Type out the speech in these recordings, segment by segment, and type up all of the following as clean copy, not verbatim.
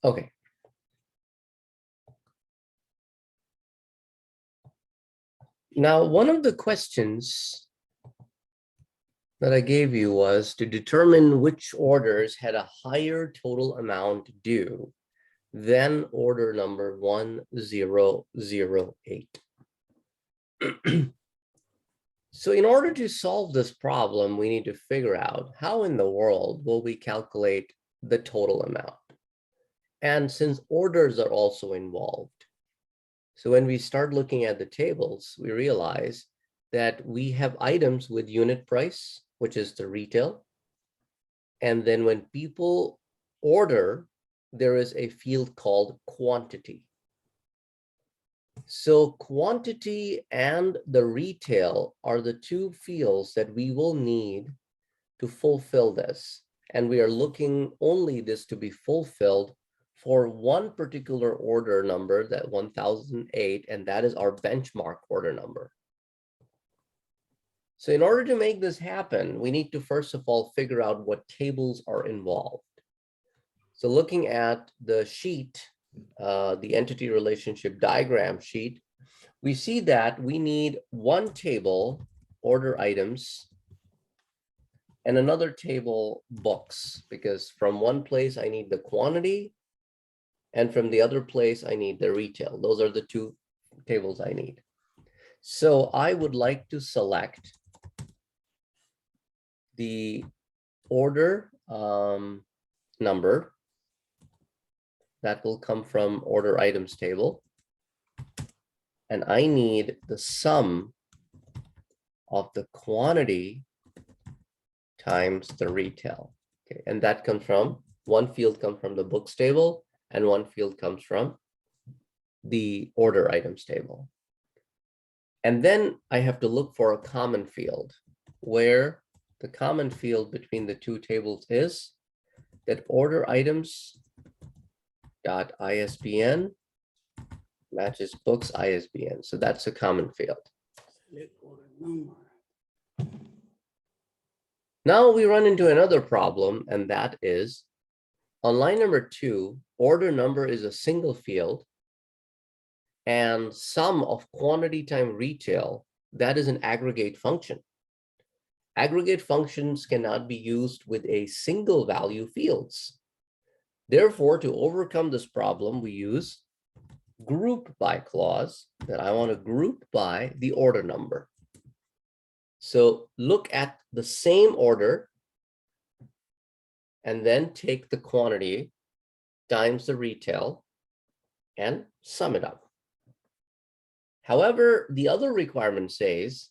Okay. Now, one of the questions that I gave you was to determine which orders had a higher total amount due than order number 1008. So in order to solve this problem, we need to figure out how in the world will we calculate the total amount. And since orders are also involved, so when we start looking at the tables, we realize that we have items with unit price, which is the retail. And then when people order, there is a field called quantity. So quantity and the retail are the two fields that we will need to fulfill this. And we are looking only this to be fulfilled for one particular order number, that 1008, and that is our benchmark order number. So in order to make this happen, we need to first of all figure out what tables are involved. So looking at the sheet, the entity relationship diagram sheet, we see that we need one table, order items, and another table, books, because from one place I need the quantity, and from the other place I need the retail. Those are the two tables I need. So I would like to select the order number that will come from order items table. And I need the sum of the quantity times the retail. Okay, and that comes from, one field comes from the books table and one field comes from the order items table. And then I have to look for a common field, where the common field between the two tables is that order items dot ISBN matches books ISBN. So that's a common field. Now we run into another problem, and that is on line number 2, order number is a single field, and sum of quantity times retail, that is an aggregate function. Aggregate functions cannot be used with a single value fields. Therefore, to overcome this problem, we use group by clause, that I want to group by the order number. So look at the same order and then take the quantity times the retail and sum it up. However, the other requirement says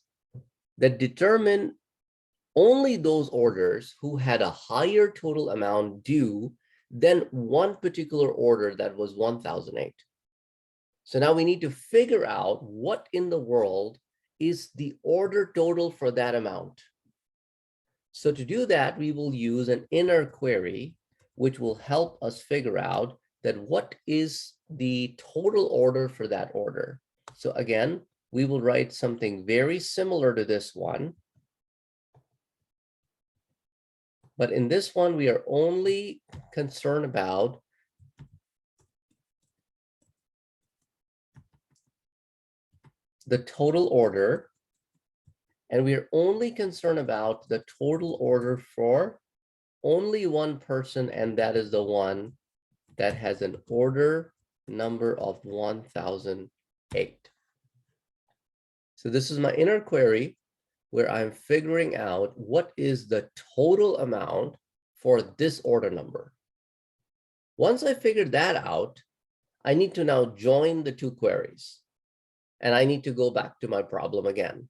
that determine only those orders who had a higher total amount due than one particular order that was 1008. So now we need to figure out what in the world is the order total for that amount. So to do that, we will use an inner query, which will help us figure out that what is the total order for that order. So again, we will write something very similar to this one. But in this one, we are only concerned about the total order, and we are only concerned about the total order for only one person, and that is the one that has an order number of 1008. So this is my inner query, where I'm figuring out what is the total amount for this order number. Once I figured that out, I need to now join the two queries. And I need to go back to my problem again.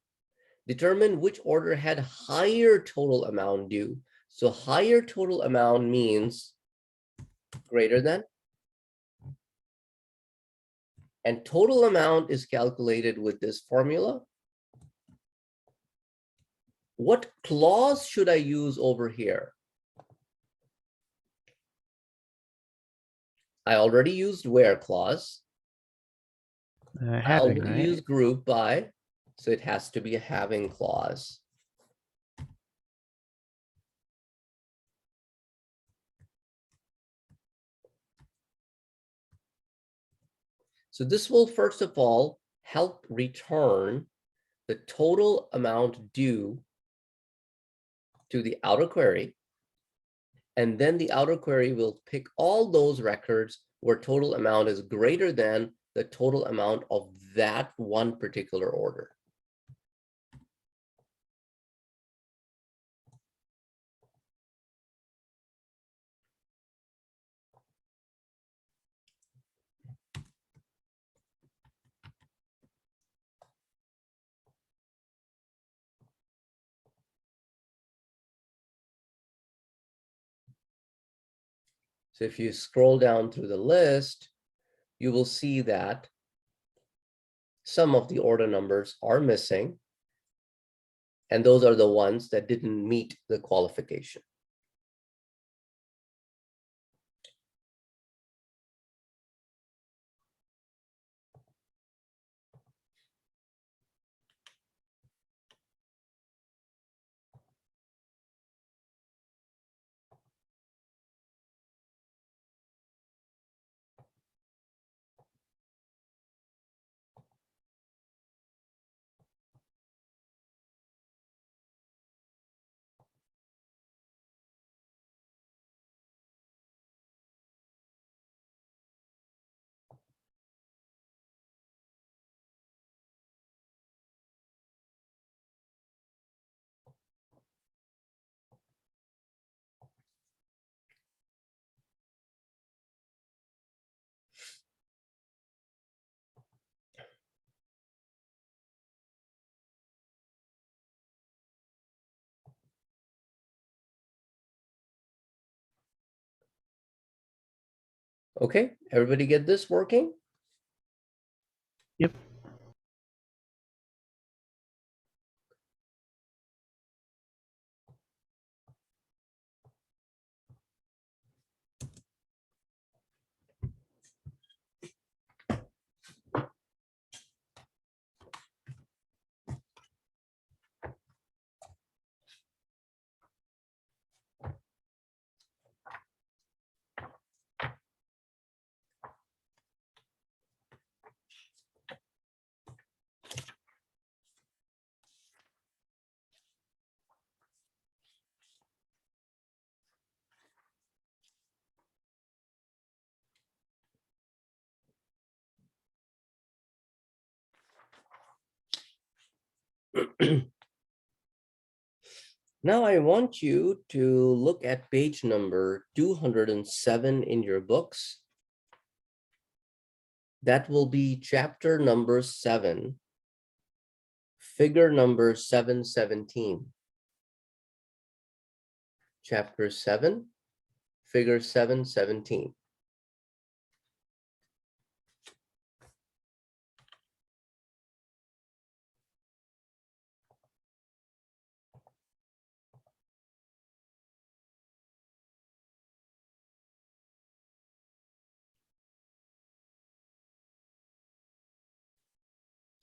Determine which order had higher total amount due. So higher total amount means greater than. And total amount is calculated with this formula. What clause should I use over here? I already used where clause. I already used group by, so it has to be a having clause. So this will first of all help return the total amount due to the outer query. And then the outer query will pick all those records where total amount is greater than the total amount of that one particular order. So if you scroll down through the list, you will see that some of the order numbers are missing. And those are the ones that didn't meet the qualification. Okay, everybody get this working? Yep. Now I want you to look at page number 207 in your books. That will be chapter number 7, figure number 717. Chapter 7, figure 717.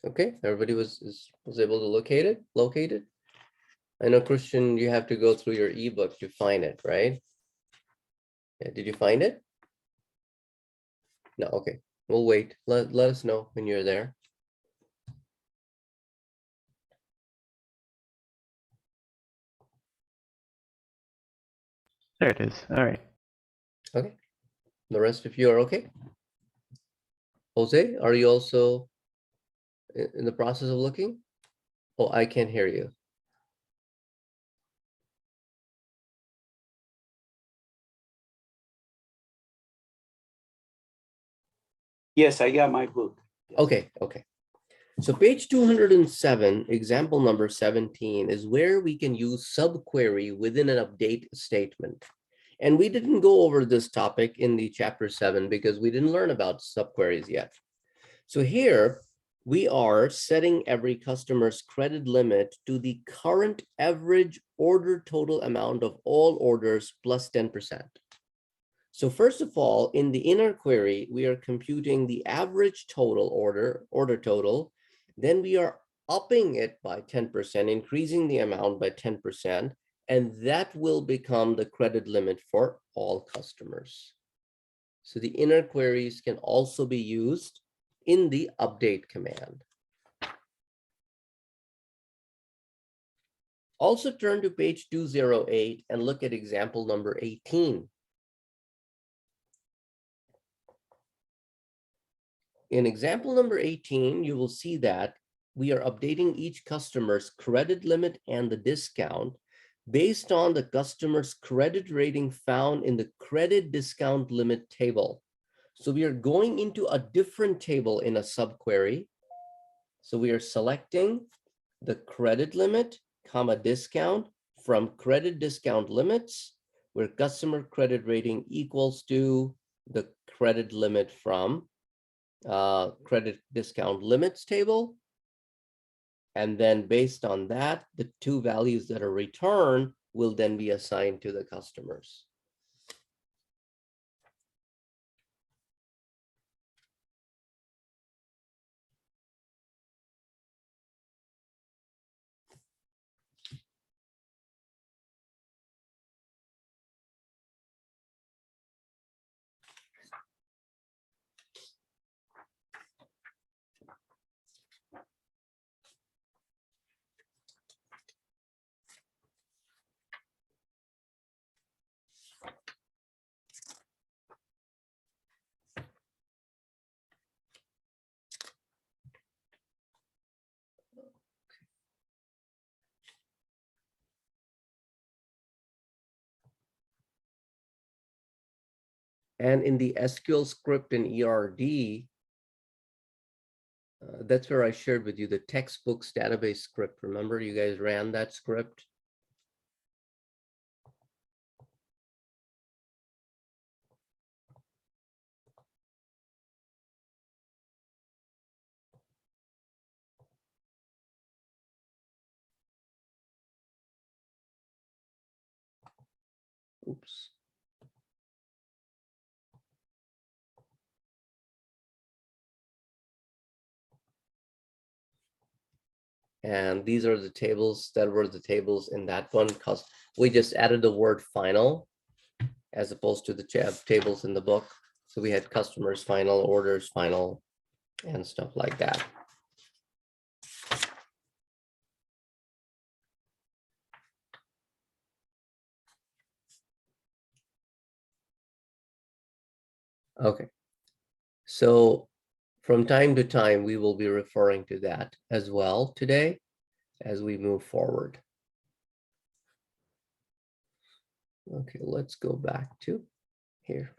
Okay, everybody was able to locate it. I know, Christian, you have to go through your ebook to find it, right? Yeah, did you find it? No, okay. We'll wait. Let us know when you're there. There it is. All right. Okay. The rest of you are okay? Jose, are you also in the process of looking? Oh, I can't hear you. Yes, I got my book. Yes. Okay, okay. So page 207, example number 17, is where we can use subquery within an update statement. And we didn't go over this topic in the chapter 7 because we didn't learn about subqueries yet. So here we are setting every customer's credit limit to the current average order total amount of all orders plus 10%. So first of all, in the inner query, we are computing the average total order total. Then we are upping it by 10%, increasing the amount by 10%, and that will become the credit limit for all customers. So the inner queries can also be used in the update command. Also turn to page 208 and look at example number 18. In example number 18, you will see that we are updating each customer's credit limit and the discount based on the customer's credit rating found in the credit discount limit table. So we are going into a different table in a subquery. So we are selecting the credit limit, comma discount from credit discount limits, where customer credit rating equals to the credit limit from credit discount limits table. And then based on that, the two values that are returned will then be assigned to the customers. And in the SQL script in ERD, that's where I shared with you the textbooks database script. Remember, you guys ran that script? Oops. And these are the tables that were the tables in that one, because we just added the word final as opposed to the tables in the book. So we had customers final, orders final, and stuff like that. Okay. So from time to time, we will be referring to that as well today as we move forward. Okay, let's go back to here.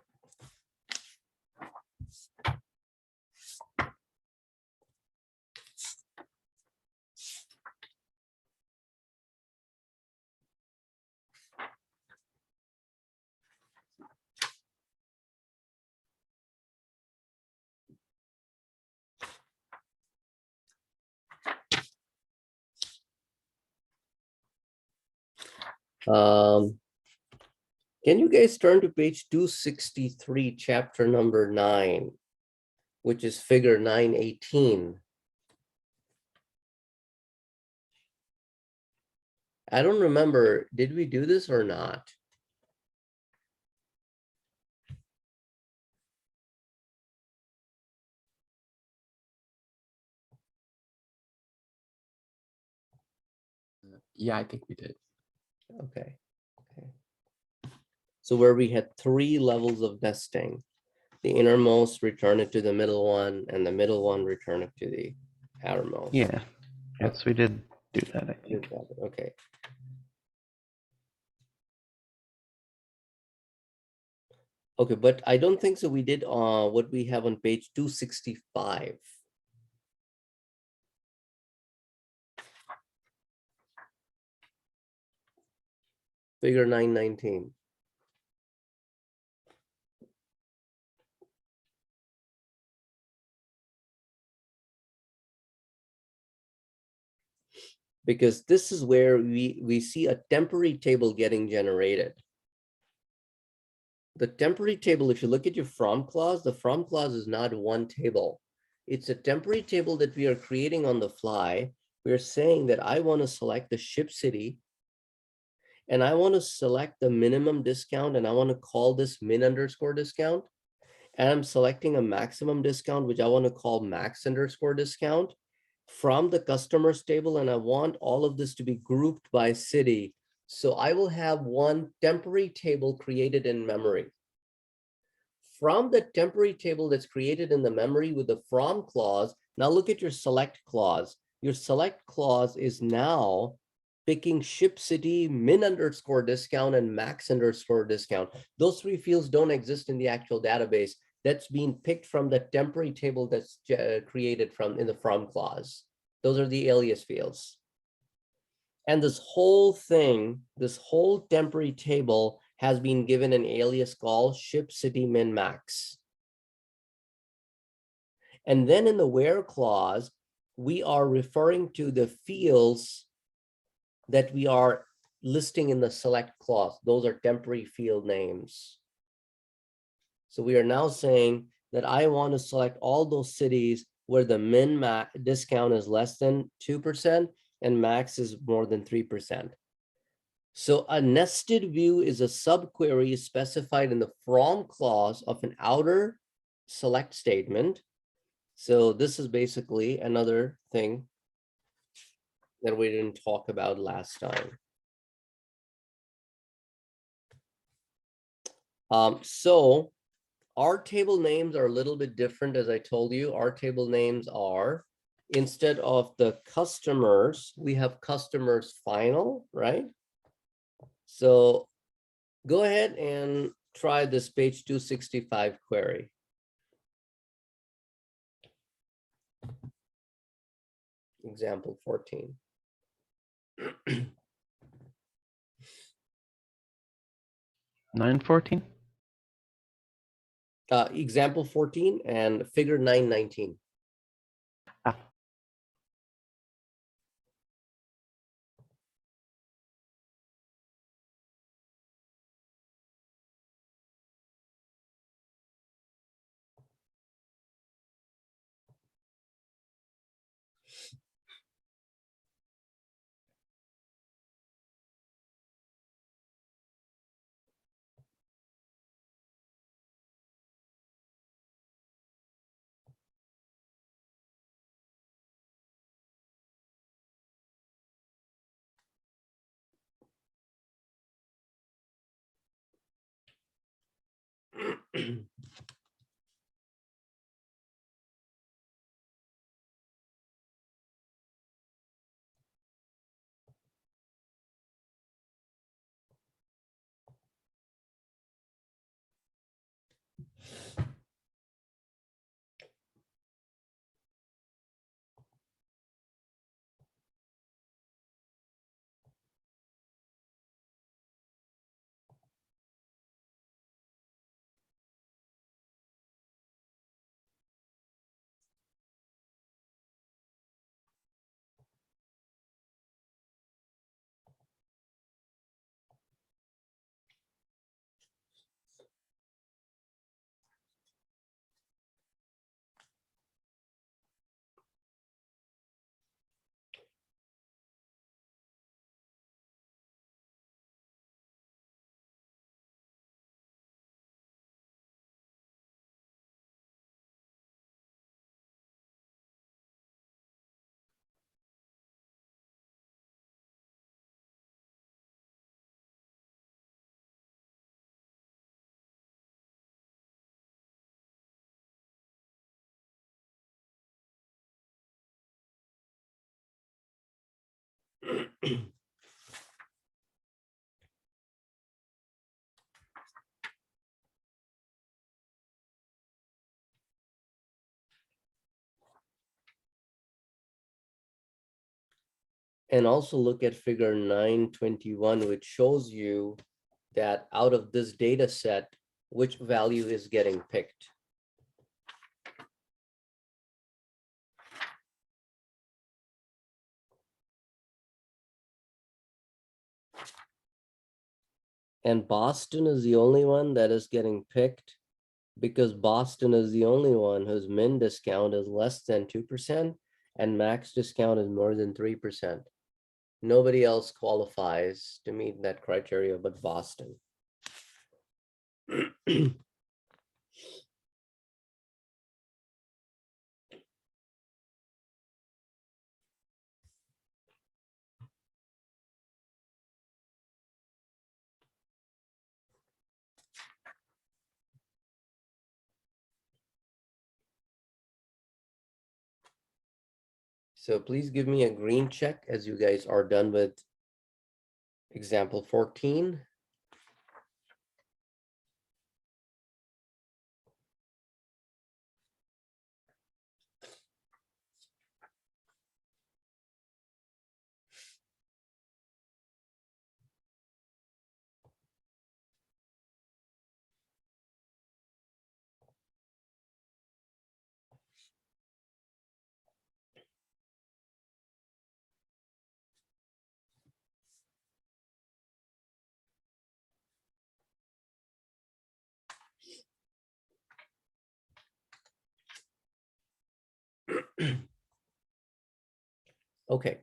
Can you guys turn to page 263, chapter number 9, which is figure 918. I don't remember, did we do this or not? Yeah, I think we did. Okay. Okay. So where we had 3 levels of nesting, the innermost return it to the middle one, and the middle one return it to the outermost. Yeah. Yes, we did do that, I think. Okay. Okay, but I don't think so. We did what we have on page 265. Figure 919. Because this is where we see a temporary table getting generated. The temporary table, if you look at your from clause, the from clause is not one table. It's a temporary table that we are creating on the fly. We're saying that I want to select the ship city, and I want to select the minimum discount, and I want to call this min underscore discount. and I'm selecting a maximum discount, which I want to call max_discount from the customers table, and I want all of this to be grouped by city. So I will have one temporary table created in memory. From the temporary table that's created in the memory with the from clause, now look at your select clause. Your select clause is now picking ship city, min_discount, and max_discount. Those three fields don't exist in the actual database. That's being picked from the temporary table that's created in the from clause. Those are the alias fields. And this whole thing, this whole temporary table has been given an alias called ship city min max. And then in the where clause, we are referring to the fields that we are listing in the select clause. Those are temporary field names. So we are now saying that I want to select all those cities where the min max discount is less than 2% and max is more than 3%. So a nested view is a subquery specified in the from clause of an outer select statement. So this is basically another thing that we didn't talk about last time. So our table names are a little bit different. As I told you, our table names are, instead of the customers, we have customers final, right? So go ahead and try this page 265 query. Example 14. 914. Example 14 and figure 919. Ah. And also look at figure 921, which shows you that out of this data set, which value is getting picked. And Boston is the only one that is getting picked because Boston is the only one whose min discount is less than 2% and max discount is more than 3%. Nobody else qualifies to meet that criteria but Boston. So please give me a green check as you guys are done with example 14. Okay.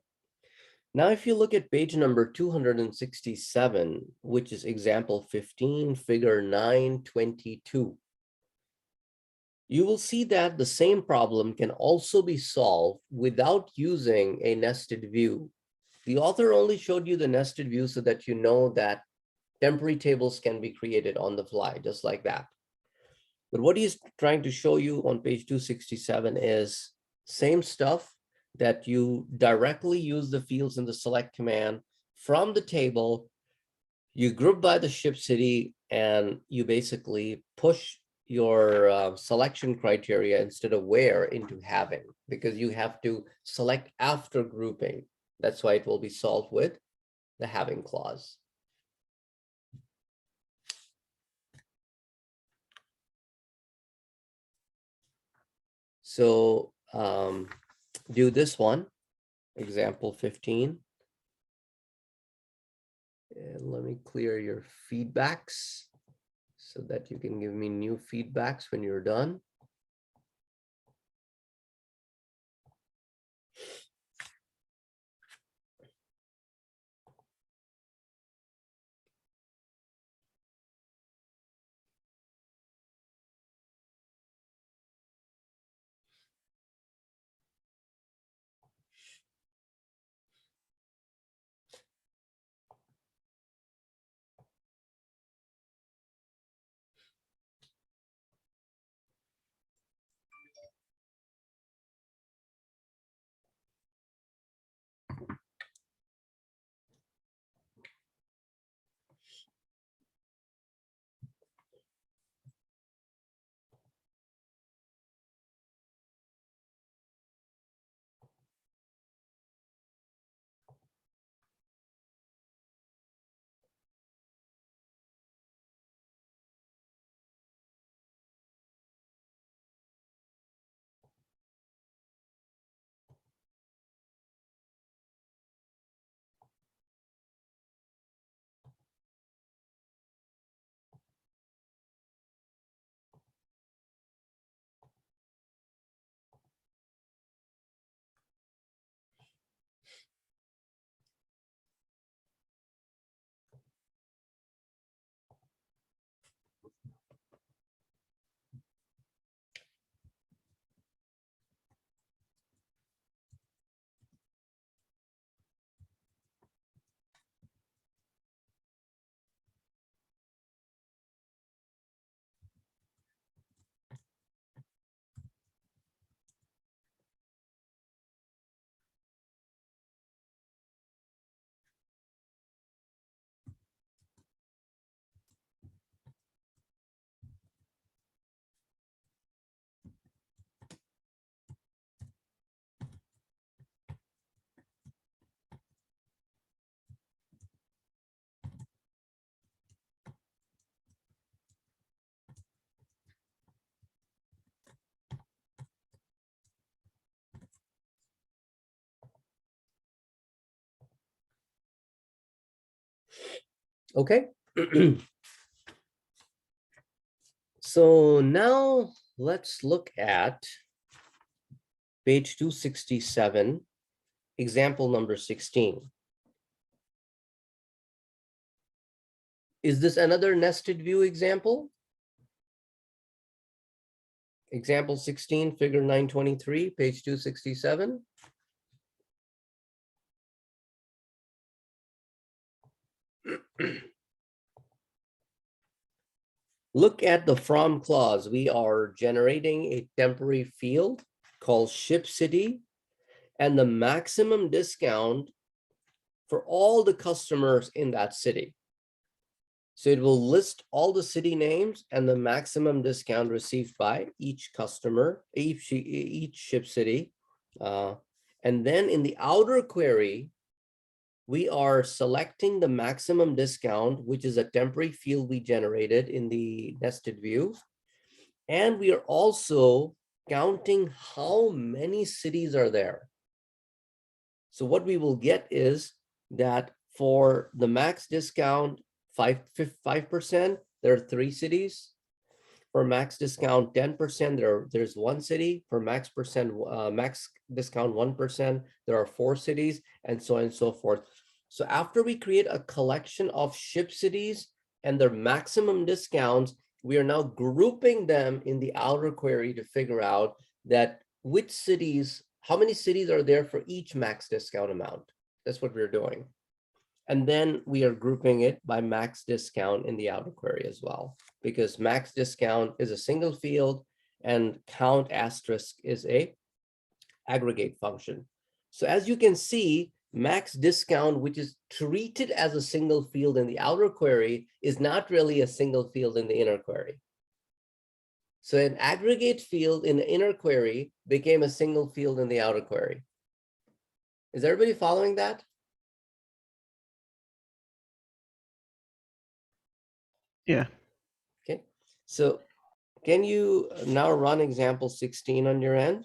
Now, if you look at page number 267, which is example 15, figure 922, you will see that the same problem can also be solved without using a nested view. The author only showed you the nested view so that you know that temporary tables can be created on the fly, just like that. But what he's trying to show you on page 267 is same stuff, that you directly use the fields in the select command from the table, you group by the ship city, and you basically push your selection criteria instead of where into having, because you have to select after grouping. That's why it will be solved with the having clause. So do this one, example 15. And let me clear your feedbacks so that you can give me new feedbacks when you're done. Okay. So now let's look at page 267, example number 16. Is this another nested view example? Example 16, figure 923, page 267. Look at the from clause. We are generating a temporary field called ship city, and the maximum discount for all the customers in that city. So it will list all the city names and the maximum discount received by each customer, each ship city. And then in the outer query, we are selecting the maximum discount, which is a temporary field we generated in the nested view. And we are also counting how many cities are there. So what we will get is that for the max discount, 5%, there are 3 cities. For max discount 10%, there's 1 city. For max discount 1%, there are 4 cities, and so on and so forth. So after we create a collection of ship cities and their maximum discounts, we are now grouping them in the outer query to figure out that which cities, how many cities are there for each max discount amount. That's what we're doing. And then we are grouping it by max discount in the outer query as well, because max discount is a single field and count asterisk is a aggregate function. So as you can see, max discount, which is treated as a single field in the outer query, is not really a single field in the inner query. So an aggregate field in the inner query became a single field in the outer query. Is everybody following that? Yeah. Okay, so can you now run example 16 on your end?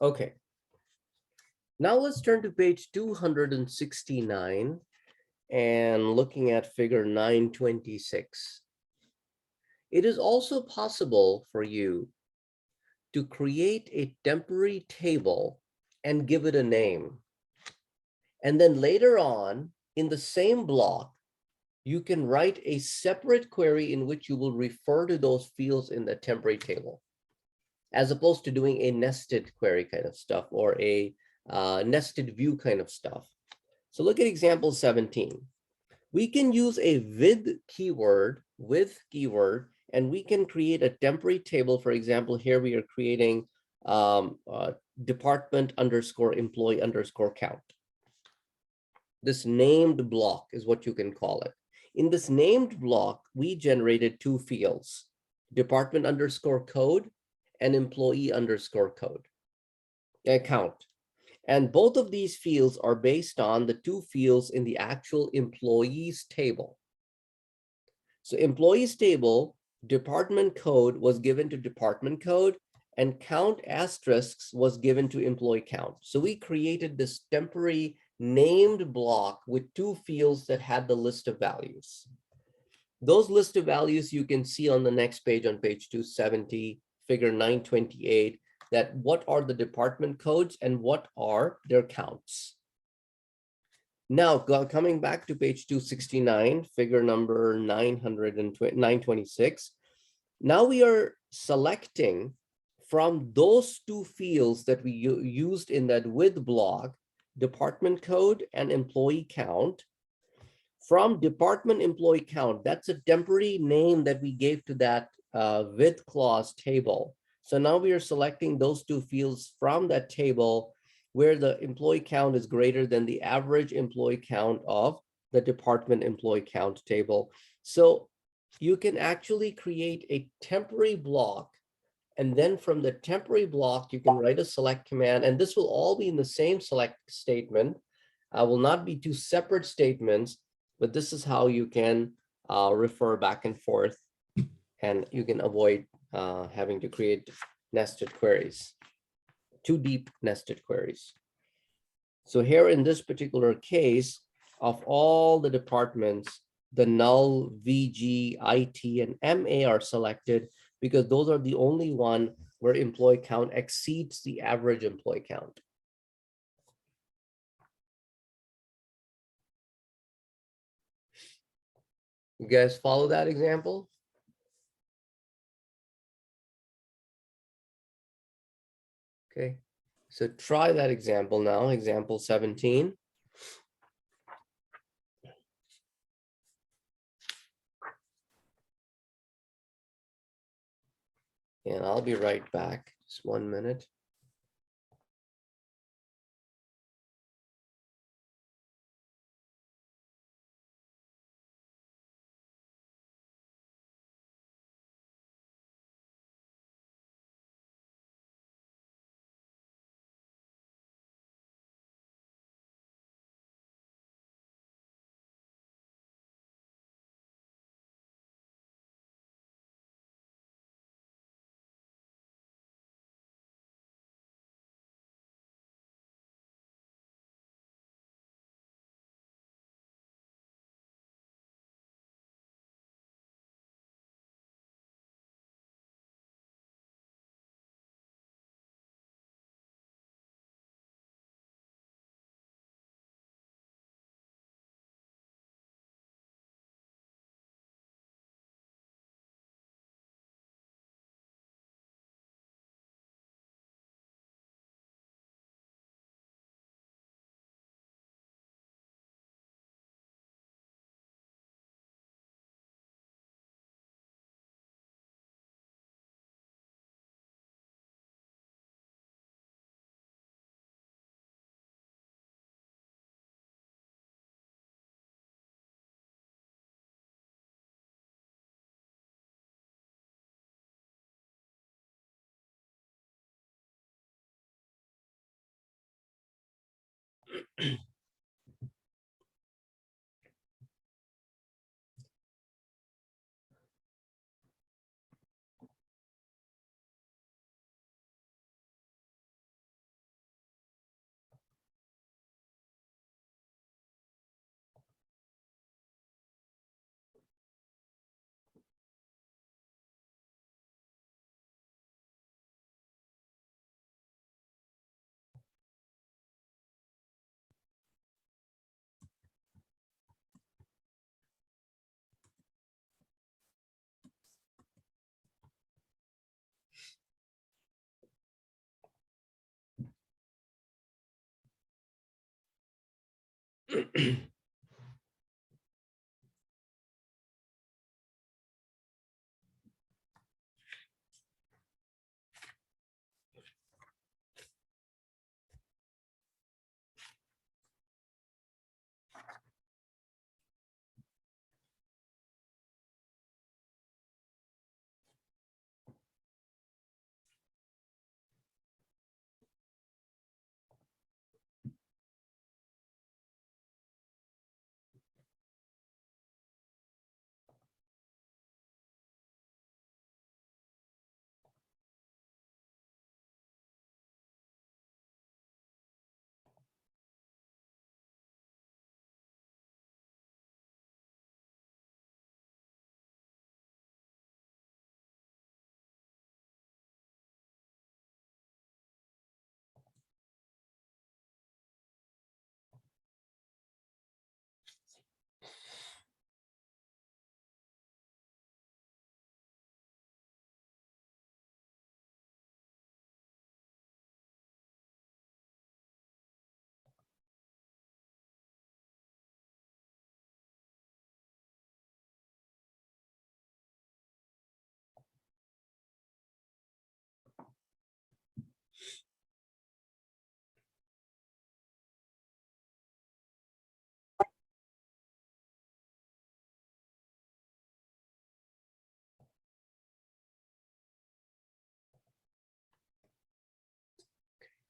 Okay. Now let's turn to page 269 and looking at figure 926. It is also possible for you to create a temporary table and give it a name. And then later on, in the same block, you can write a separate query in which you will refer to those fields in the temporary table, as opposed to doing a nested query kind of stuff or a nested view kind of stuff. So look at example 17. We can use a with keyword, and we can create a temporary table. For example, here we are creating department underscore employee underscore count. This named block is what you can call it. In this named block, we generated two fields, department underscore code and employee underscore code count. And both of these fields are based on the two fields in the actual employees table. So employees table, department code was given to department code, and count asterisks was given to employee count. So we created this temporary named block with two fields that had the list of values. Those list of values you can see on the next page, on page 270, figure 928, that what are the department codes and what are their counts. Now, coming back to page 269, figure number 926. Now we are selecting from those two fields that we used in that with block, department code and employee count. From department employee count, that's a temporary name that we gave to that with clause table. So now we are selecting those two fields from that table where the employee count is greater than the average employee count of the department employee count table. So you can actually create a temporary block, and then from the temporary block, you can write a select command, and this will all be in the same select statement. Will not be two separate statements, but this is how you can refer back and forth, and you can avoid having to create nested queries, too deep nested queries. So here in this particular case, of all the departments, the null, VG, IT, and MA are selected because those are the only one where employee count exceeds the average employee count. You guys follow that example? Okay, so try that example now, example 17. And I'll be right back, just 1 minute.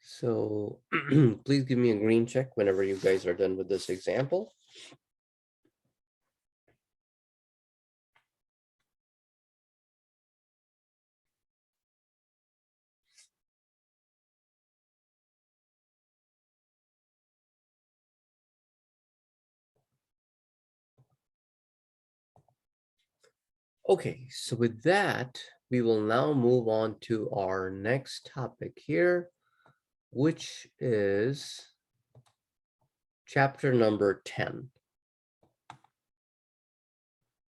So please give me a green check whenever you guys are done with this example. Okay, so with that, we will now move on to our next topic here, which is chapter number 10,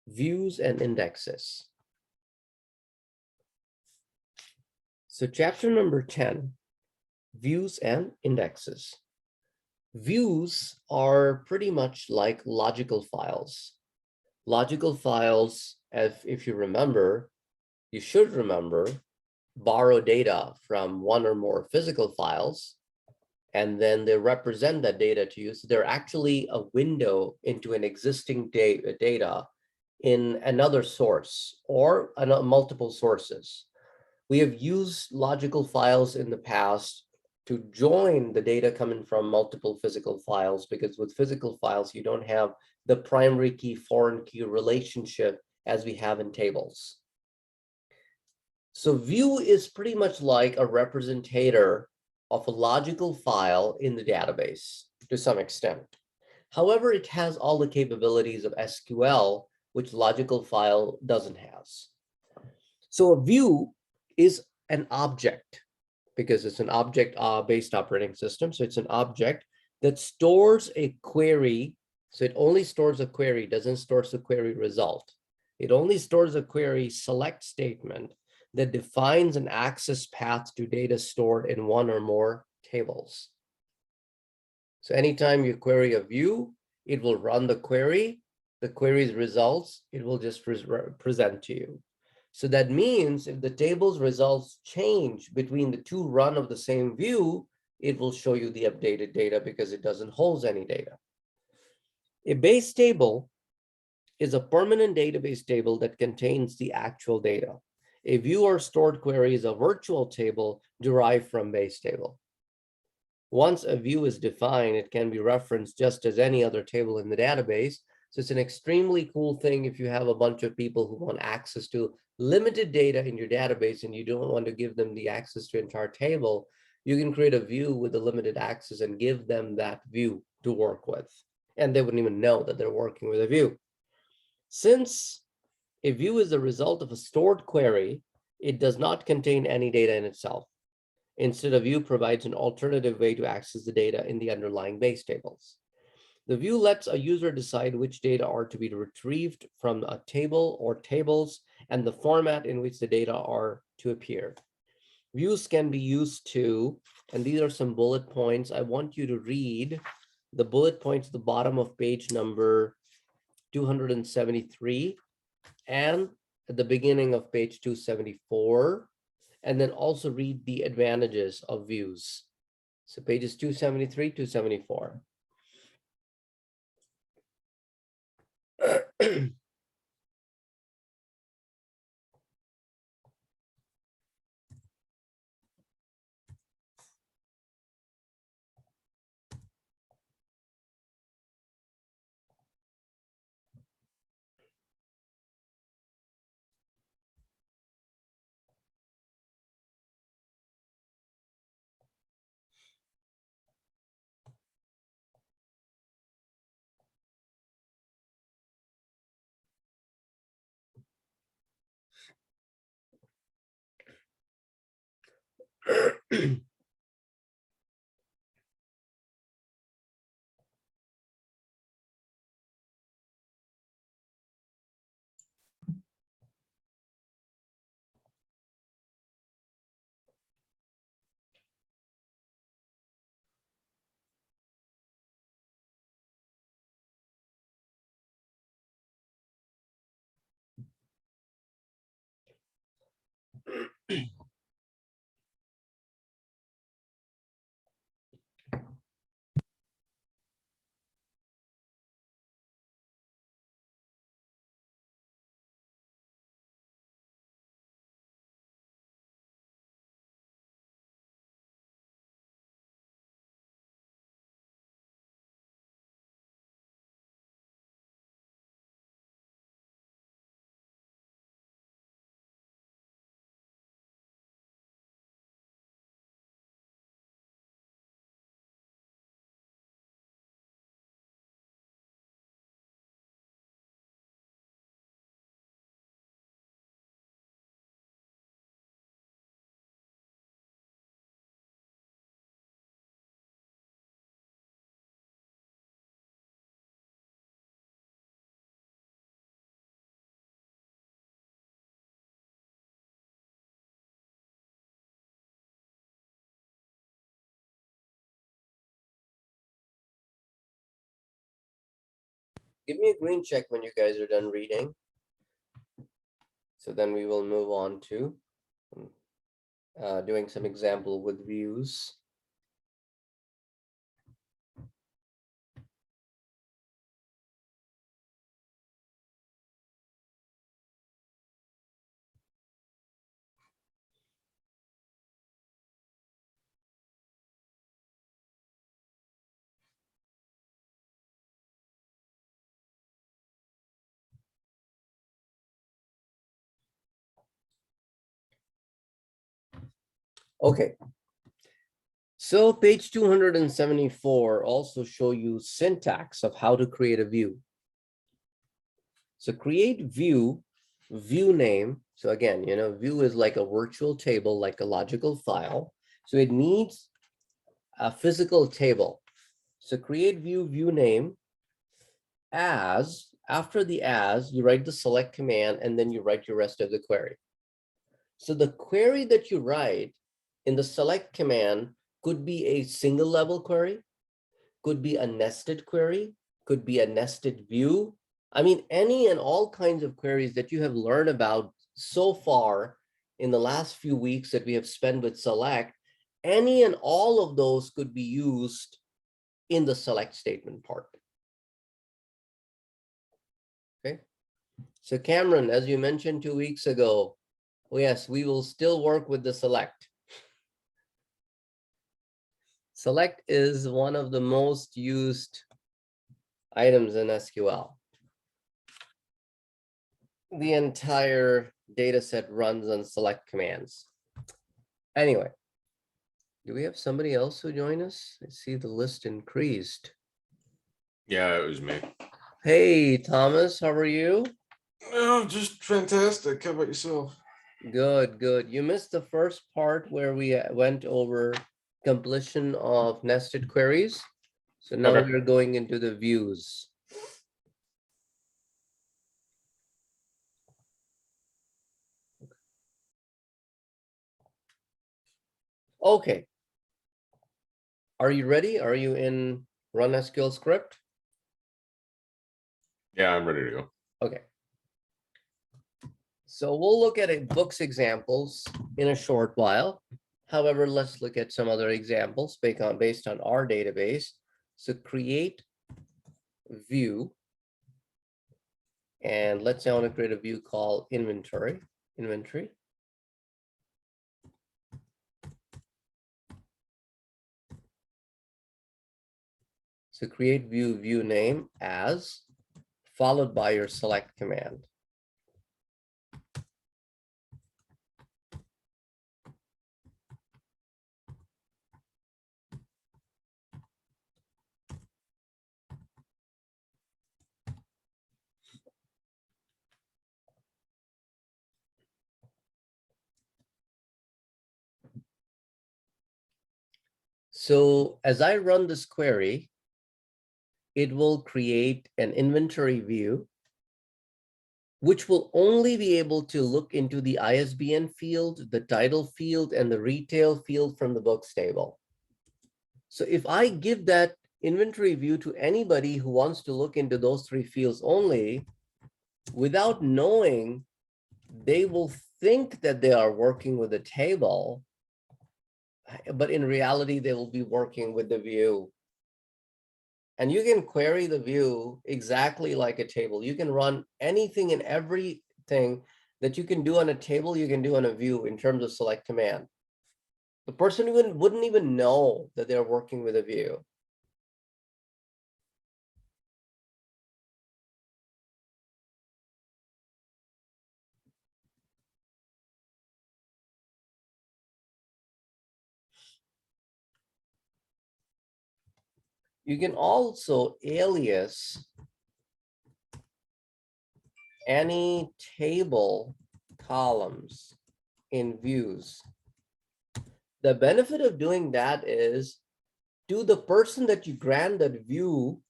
views and indexes. So chapter number 10, views and indexes. Views are pretty much like logical files. Logical files, if you remember, you should remember, borrow data from one or more physical files, and then they represent that data to you. So they're actually a window into an existing data in another source or multiple sources. We have used logical files in the past to join the data coming from multiple physical files, because with physical files, you don't have the primary key, foreign key relationship as we have in tables. So view is pretty much like a representator of a logical file in the database to some extent. However, it has all the capabilities of SQL, which logical file doesn't have. So a view is an object, because it's an object-based operating system. So it's an object that stores a query. So it only stores a query, doesn't store the query result. It only stores a query select statement that defines an access path to data stored in one or more tables. So anytime you query a view, it will run the query's results, it will just present to you. So that means if the table's results change between the two run of the same view, it will show you the updated data because it doesn't hold any data. A base table is a permanent database table that contains the actual data. A view or stored query is a virtual table derived from base table. Once a view is defined, it can be referenced just as any other table in the database. So it's an extremely cool thing if you have a bunch of people who want access to limited data in your database and you don't want to give them the access to entire table. You can create a view with a limited access and give them that view to work with. And they wouldn't even know that they're working with a view. Since a view is the result of a stored query, it does not contain any data in itself. Instead, a view provides an alternative way to access the data in the underlying base tables. The view lets a user decide which data are to be retrieved from a table or tables and the format in which the data are to appear. Views can be used to, and these are some bullet points I want you to read the bullet points at the bottom of page number 273 and at the beginning of page 274, and then also read the advantages of views. So pages 273, 274. Give me a green check when you guys are done reading. So then we will move on to doing some example with views. Okay. So page 274 also show you syntax of how to create a view. So create view, view name. So again, view is like a virtual table, like a logical file. So it needs a physical table. So create view, view name as, after the as, you write the select command and then you write your rest of the query. So the query that you write in the select command could be a single level query, could be a nested query, could be a nested view. I mean, any and all kinds of queries that you have learned about so far in the last few weeks that we have spent with select, any and all of those could be used in the select statement part. Okay. So Cameron, as you mentioned 2 weeks ago, yes, we will still work with the select. Select is one of the most used items in SQL. The entire data set runs on select commands. Anyway, do we have somebody else who joined us? I see the list increased. Yeah, it was me. Hey, Thomas, how are you? Oh, just fantastic. How about yourself? Good, good. You missed the first part where we went over completion of nested queries. So now Okay. we're going into the views. Okay. Are you ready? Are you in Run SQL script. Yeah, I'm ready to go. Okay. So we'll look at books examples in a short while. However, let's look at some other examples based on our database. So create view. And let's say I want to create a view called inventory. So create view name as, followed by your select command. So as I run this query, it will create an inventory view, which will only be able to look into the ISBN field, the title field, and the retail field from the books table. So if I give that inventory view to anybody who wants to look into those three fields only, without knowing, they will think that they are working with a table, but in reality, they will be working with the view. And you can query the view exactly like a table. You can run anything and everything that you can do on a table, you can do on a view in terms of select command. The person wouldn't even know that they're working with a view. You can also alias any table columns in views. The benefit of doing that is, to the person that you grant that view,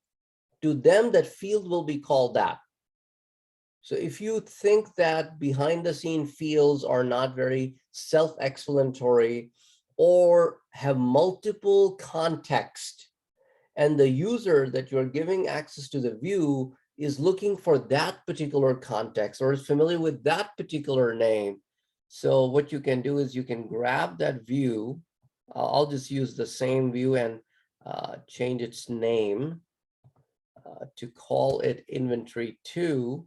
to them that field will be called that. So if you think that behind the scene fields are not very self-explanatory or have multiple context, and the user that you're giving access to the view is looking for that particular context or is familiar with that particular name. So what you can do is you can grab that view. I'll just use the same view and change its name to call it inventory 2.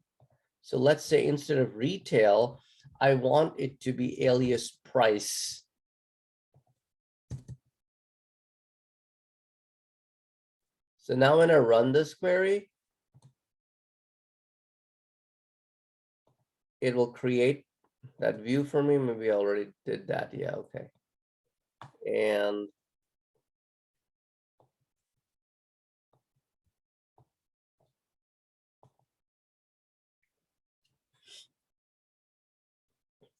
So let's say instead of retail, I want it to be alias price. So now when I run this query, it will create that view for me. Maybe I already did that. Yeah, okay.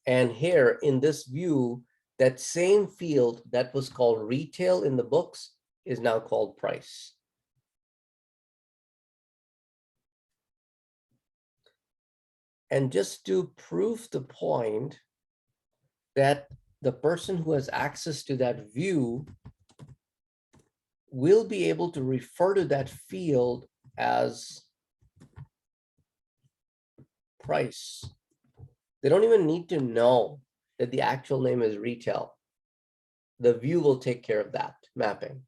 And here in this view, that same field that was called retail in the books is now called price. And just to prove the point that the person who has access to that view will be able to refer to that field as price. They don't even need to know that the actual name is retail. The view will take care of that mapping.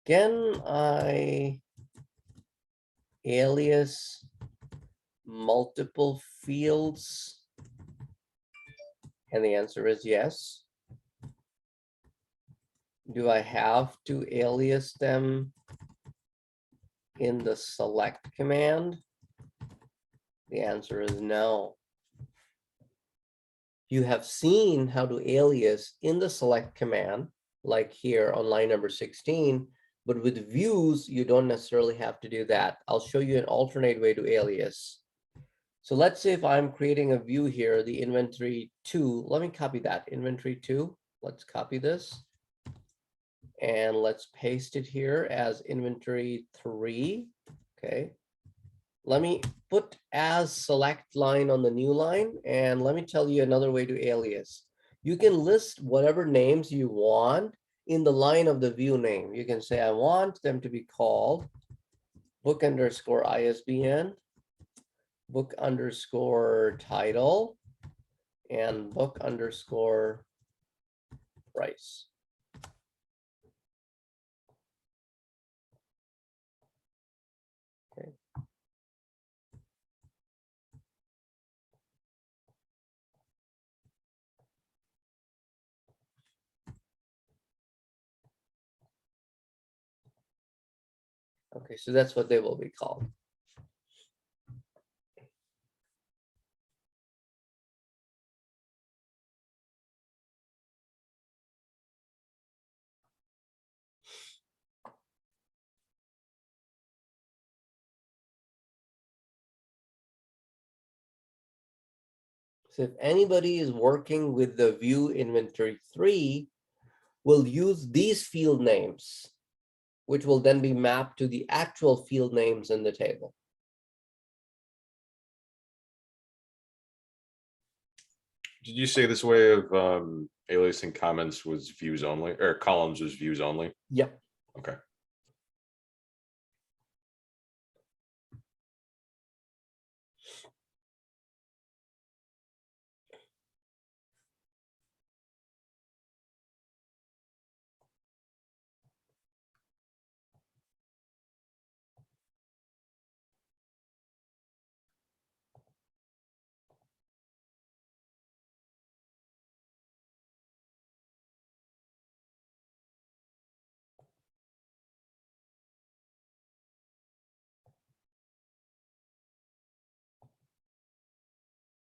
Can I alias multiple fields? And the answer is yes. Do I have to alias them in the select command? The answer is no. You have seen how to alias in the select command, like here on line number 16, But with views, you don't necessarily have to do that. I'll show you an alternate way to alias. So let's say if I'm creating a view here, the inventory 2, let me copy that, inventory 2. Let's copy this. And let's paste it here as inventory 3. Okay. Let me put as select line on the new line. And let me tell you another way to alias. You can list whatever names you want in the line of the view name. You can say, I want them to be called book underscore ISBN, book underscore title, and book underscore price. Okay. Okay, so that's what they will be called. So if anybody is working with the view inventory 3, we'll use these field names, which will then be mapped to the actual field names in the table. Did you say this way of aliasing comments was views only, or columns was views only? Yep. Okay.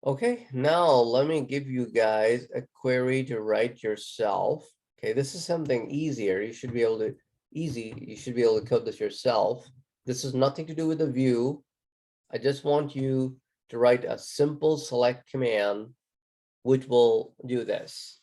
Okay, now let me give you guys a query to write yourself. Okay, this is something easier. You should be able to you should be able to code this yourself. This has nothing to do with the view. I just want you to write a simple select command, which will do this.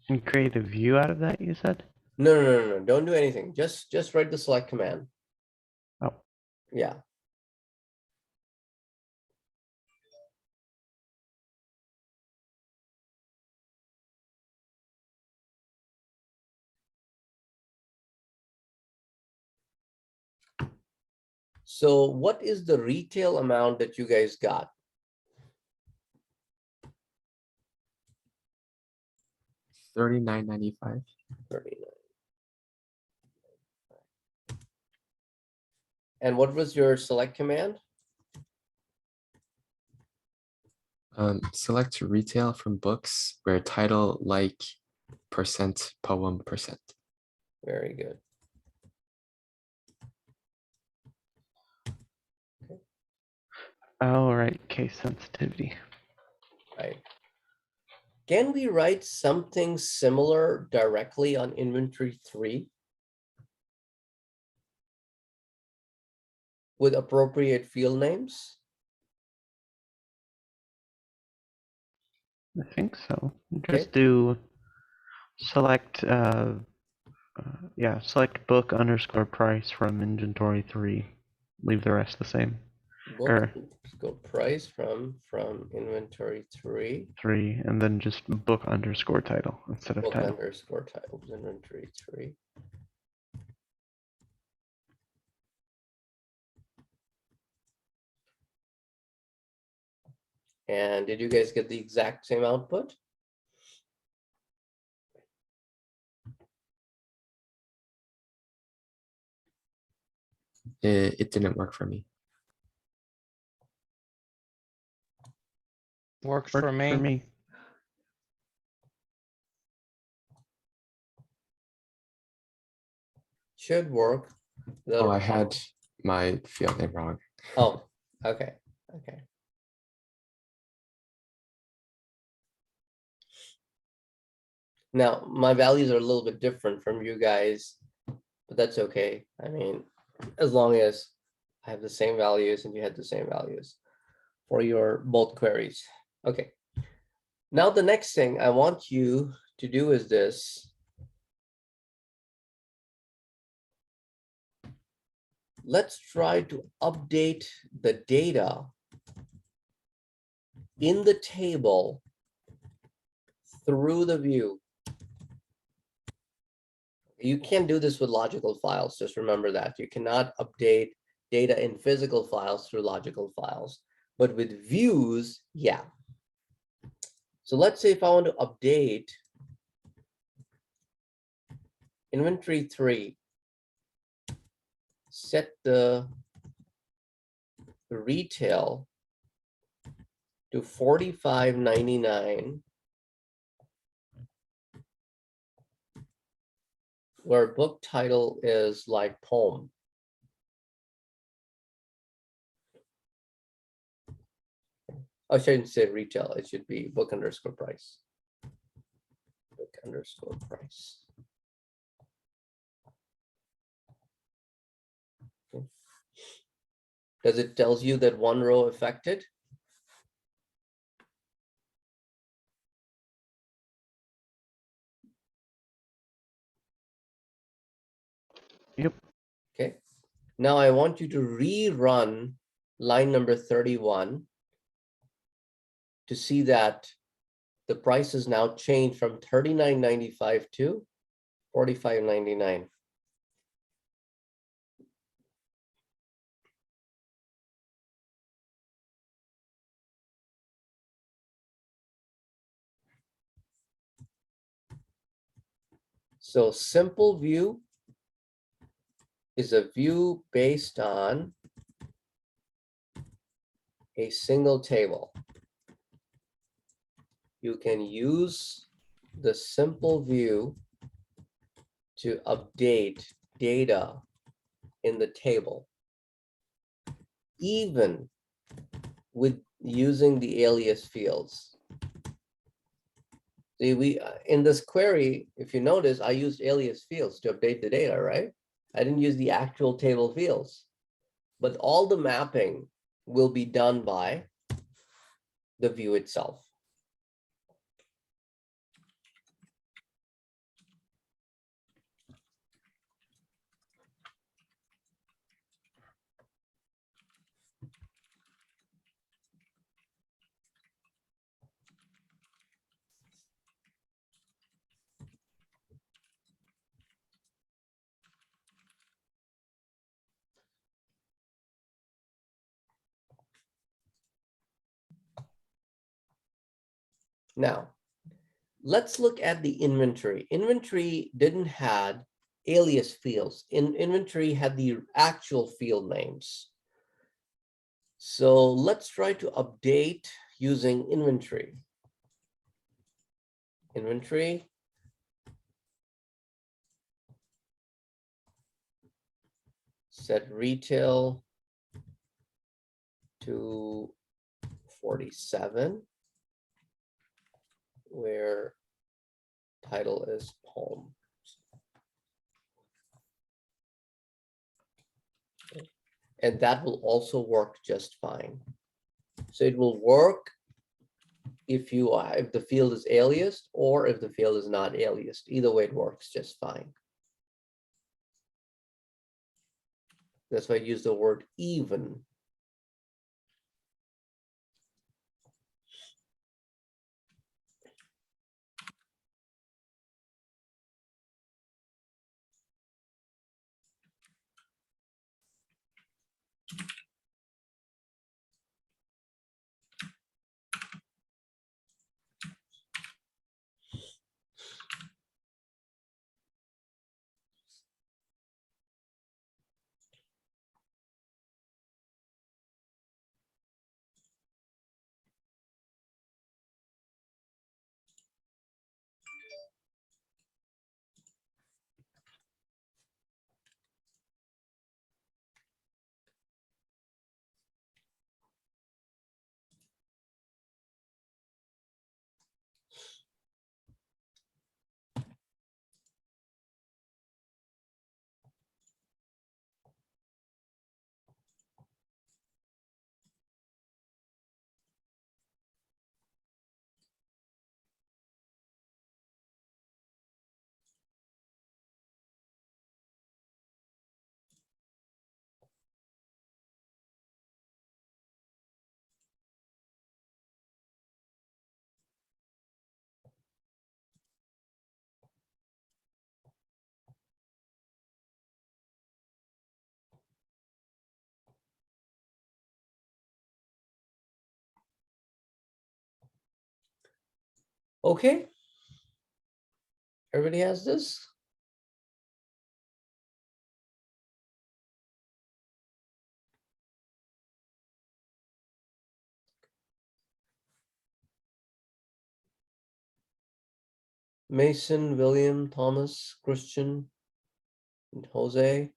And create a view out of that, you said? No, don't do anything. Just write the select command. Oh. Yeah. So what is the retail amount that you guys got? $39.95. 39. And what was your select command? Select retail from books where title, like, percent, poem, percent. Very good. Oh, right, case sensitivity. Right. Can we write something similar directly on inventory 3 with appropriate field names? I think so. Okay. Just do select, select book underscore price from inventory 3. Leave the rest the same. Book Or- underscore price from inventory 3, 3, and then just book underscore title instead of book title. underscore title, inventory 3. And did you guys get the exact same output? It didn't work for me. Works Worked for me. Should work. The- Oh, I had my field name wrong. Oh, okay, okay. Now, my values are a little bit different from you guys, but that's okay. I mean, as long as I have the same values and you had the same values for your both queries. Okay. Now, the next thing I want you to do is this. Let's try to update the data in the table through the view. You can't do this with logical files. Just remember that. You cannot update data in physical files through logical files. But with views, yeah. So let's say if I want to update inventory 3, set the retail to $45.99, where book title is like poem. I shouldn't say retail, it should be book underscore price. Book underscore price. Okay. Does it tells you that one row affected? Yep. Okay. Now I want you to rerun line number 31 to see that the price is now changed from $39.95 to $45.99. So simple view is a view based on a single table. You can use the simple view to update data in the table, even with using the alias fields. See, in this query, if you notice, I used alias fields to update the data, right? I didn't use the actual table fields, but all the mapping will be done by the view itself. Now, let's look at the inventory. Inventory didn't have alias fields. Inventory had the actual field names. So let's try to update using inventory. Inventory. Set retail to 47, where title is poem. And that will also work just fine. So it will work if the field is aliased or if the field is not aliased. Either way, it works just fine. That's why I use the word even. Okay. Everybody has this? Mason, William, Thomas, Christian, and Jose.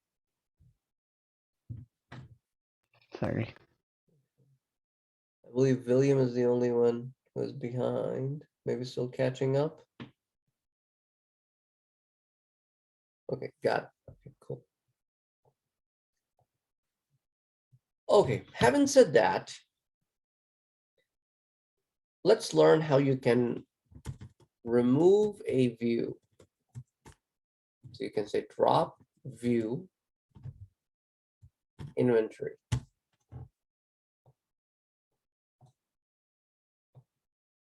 Sorry. I believe William is the only one who is behind, maybe still catching up. Okay, got it. Okay, cool. Okay, having said that, let's learn how you can remove a view. So you can say drop view inventory.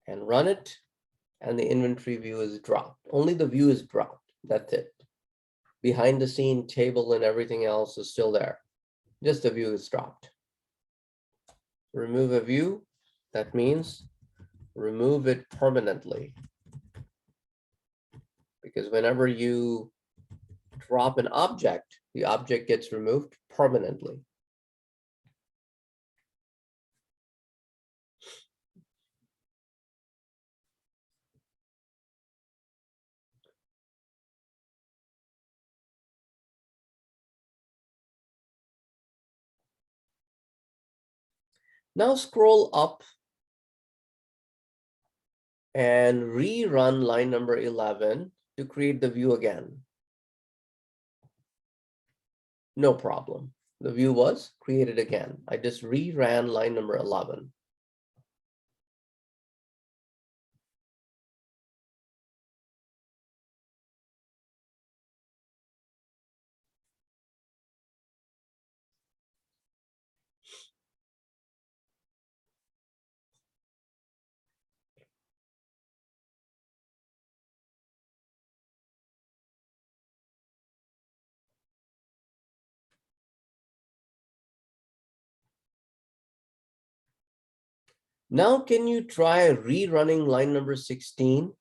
And run it, and the inventory view is dropped. Only the view is dropped. That's it. Behind the scene table and everything else is still there. Just the view is dropped. Remove a view, that means remove it permanently. Because whenever you drop an object, the object gets removed permanently. Now scroll up and rerun line number 11 to create the view again. No problem. The view was created again. I just reran line number 11. Now, can you try rerunning line number 16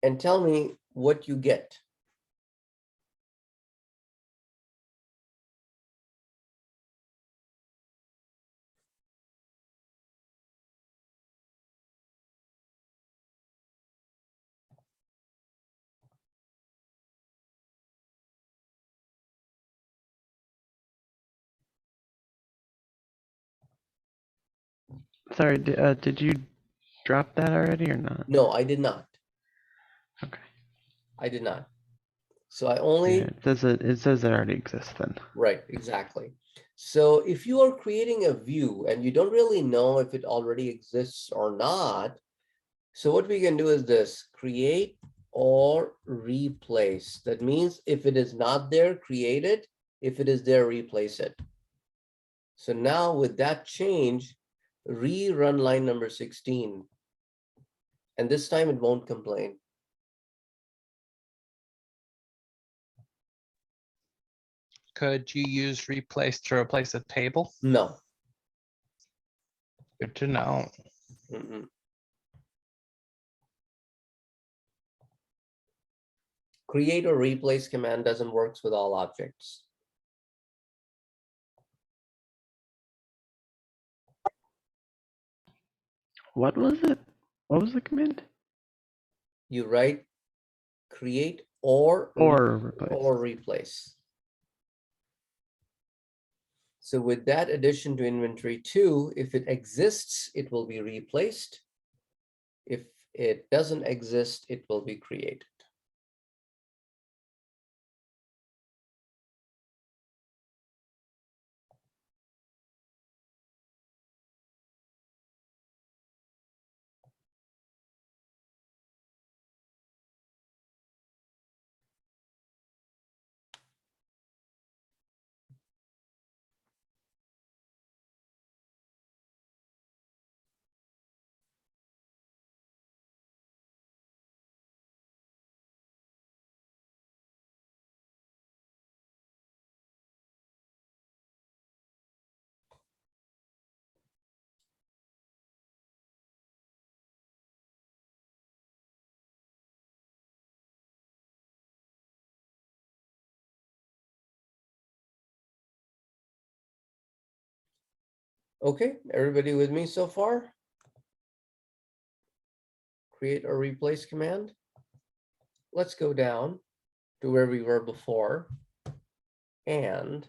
and tell me what you get? Sorry, did you drop that already or not? No, I did not. Okay. I did not. So I Yeah, only, it says it already exists then. right, exactly. So if you are creating a view and you don't really know if it already exists or not, so what we can do is this: create or replace. That means if it is not there, create it. If it is there, replace it. So now with that change, rerun line number 16. And this time it won't complain. Could you use replace to replace a table? No. Good to know. Mm-mm. Create or replace command doesn't work with all objects. What was it? What was the command? You write create or Or replace. or replace. So with that addition to inventory 2, if it exists, it will be replaced. If it doesn't exist, it will be created. Okay, everybody with me so far? Create or replace command. Let's go down to where we were before and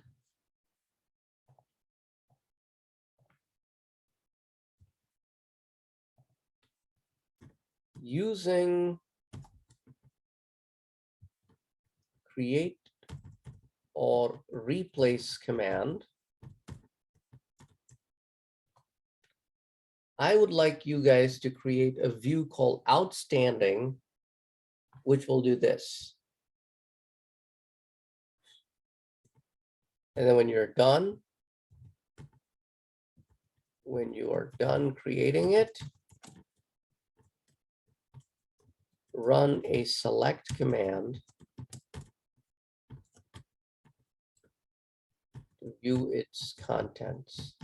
using create or replace command, I would like you guys to create a view called outstanding, which will do this. And then when you are done creating it, run a select command to view its contents.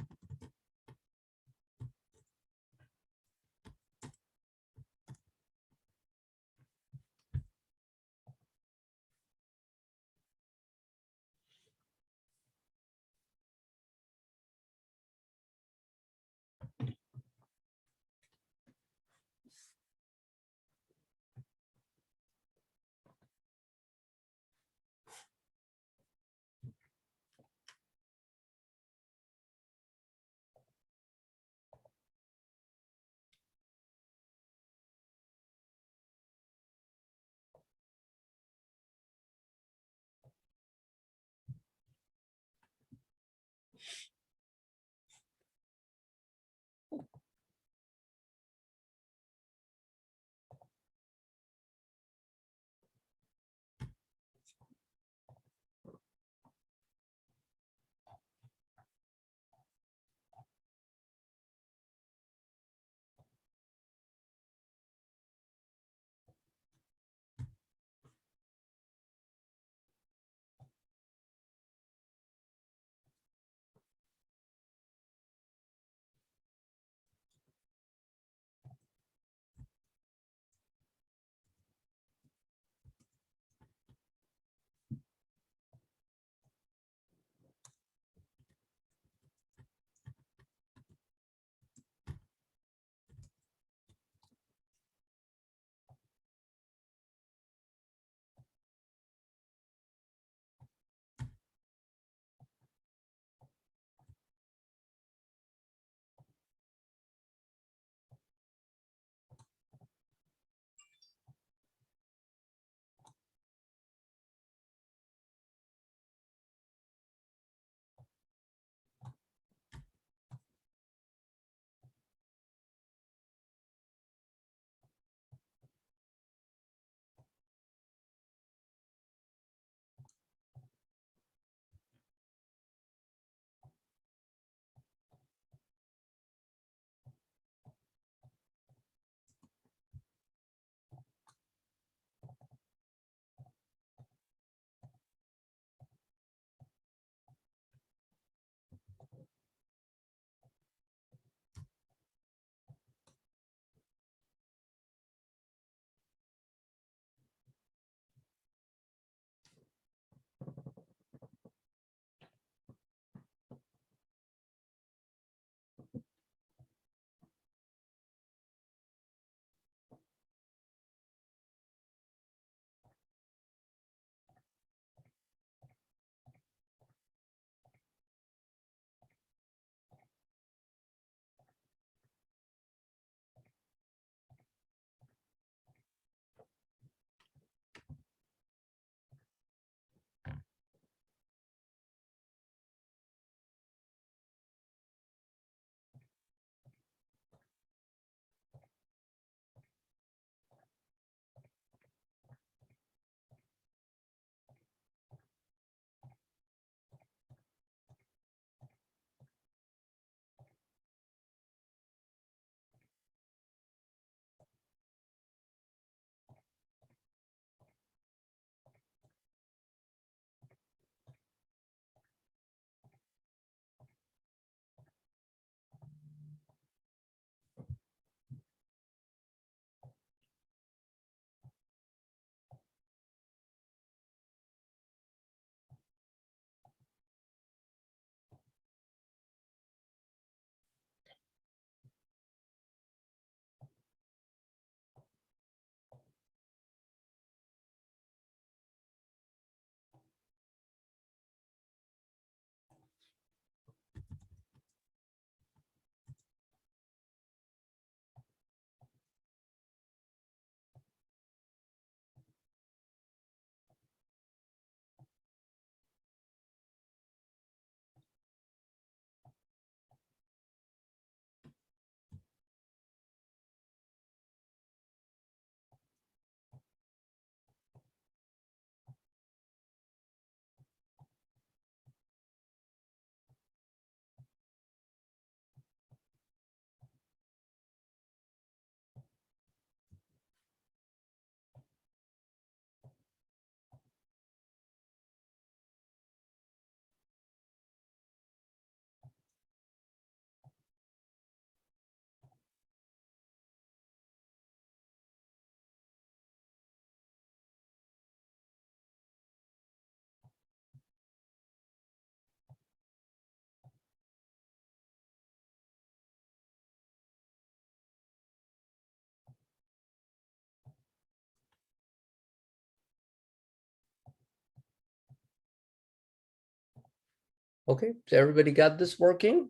Okay, so everybody got this working?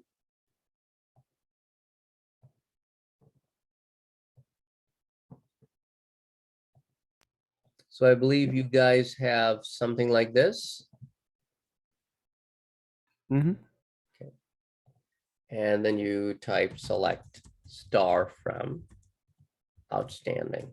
So I believe you guys have something like this, Mm-hmm. and then you type select star from outstanding.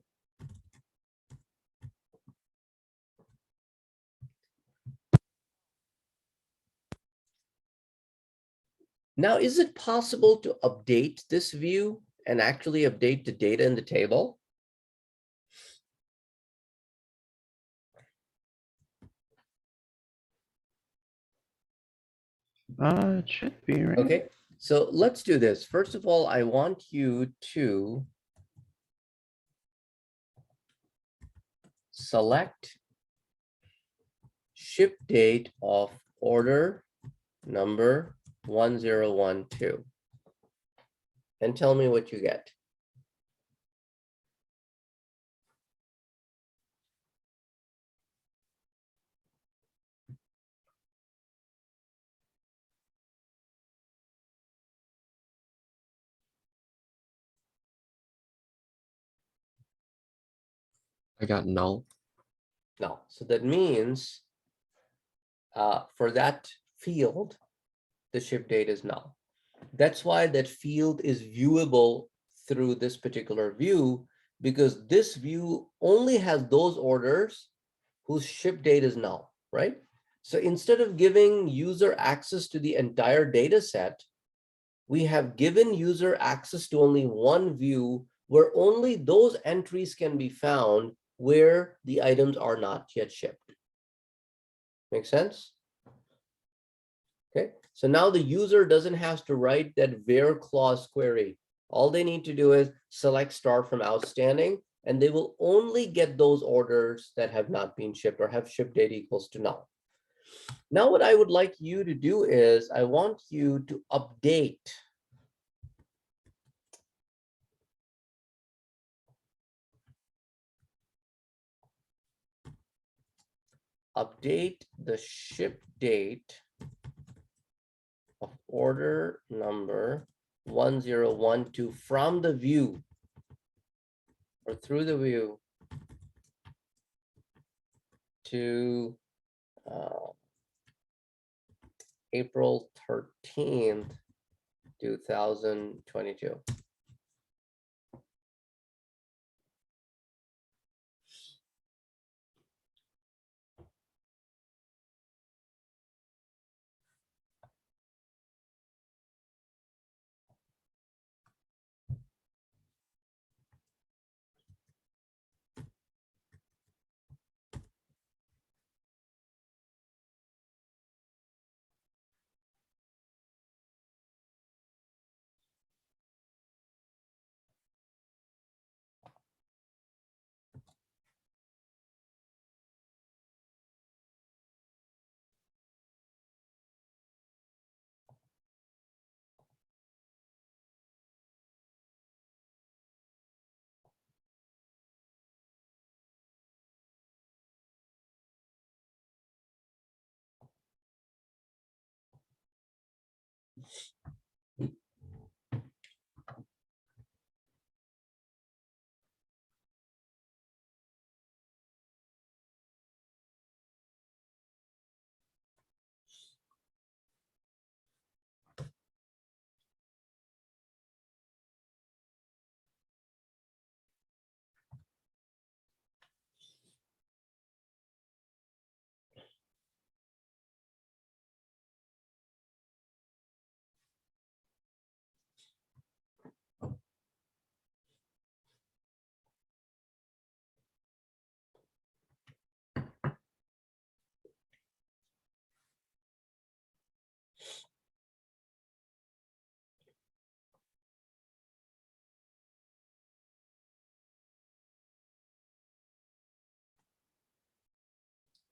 Now, is it possible to update this view and actually update the data in the table? It should be, right? Okay, so let's do this. First of all, I want you to select ship date of order number 1012 and tell me what you get. I got null. No, so that means for that field, the ship date is null. That's why that field is viewable through this particular view, because this view only has those orders whose ship date is null, right? So instead of giving user access to the entire data set, we have given user access to only one view where only those entries can be found where the items are not yet shipped. Make sense? Okay, so now the user doesn't have to write that where clause query. All they need to do is select star from outstanding, and they will only get those orders that have not been shipped or have ship date equals to null. Now, what I would like you to do is I want you to update the ship date of order number 1012 from the view or through the view to April 13th, 2022.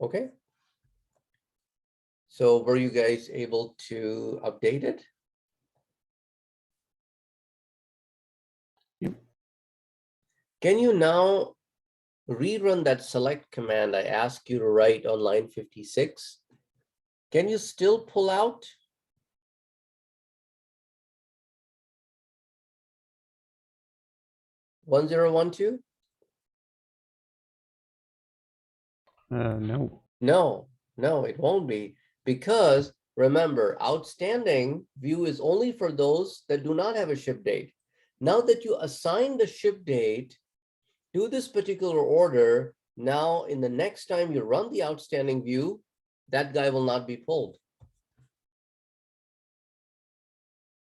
Okay. So were you guys able to update it? Yep. Can you now rerun that select command I asked you to write on line 56? Can you still pull out 1012? No. No, it won't be, because remember, outstanding view is only for those that do not have a ship date. Now that you assign the ship date to this particular order, now in the next time you run the outstanding view, that guy will not be pulled.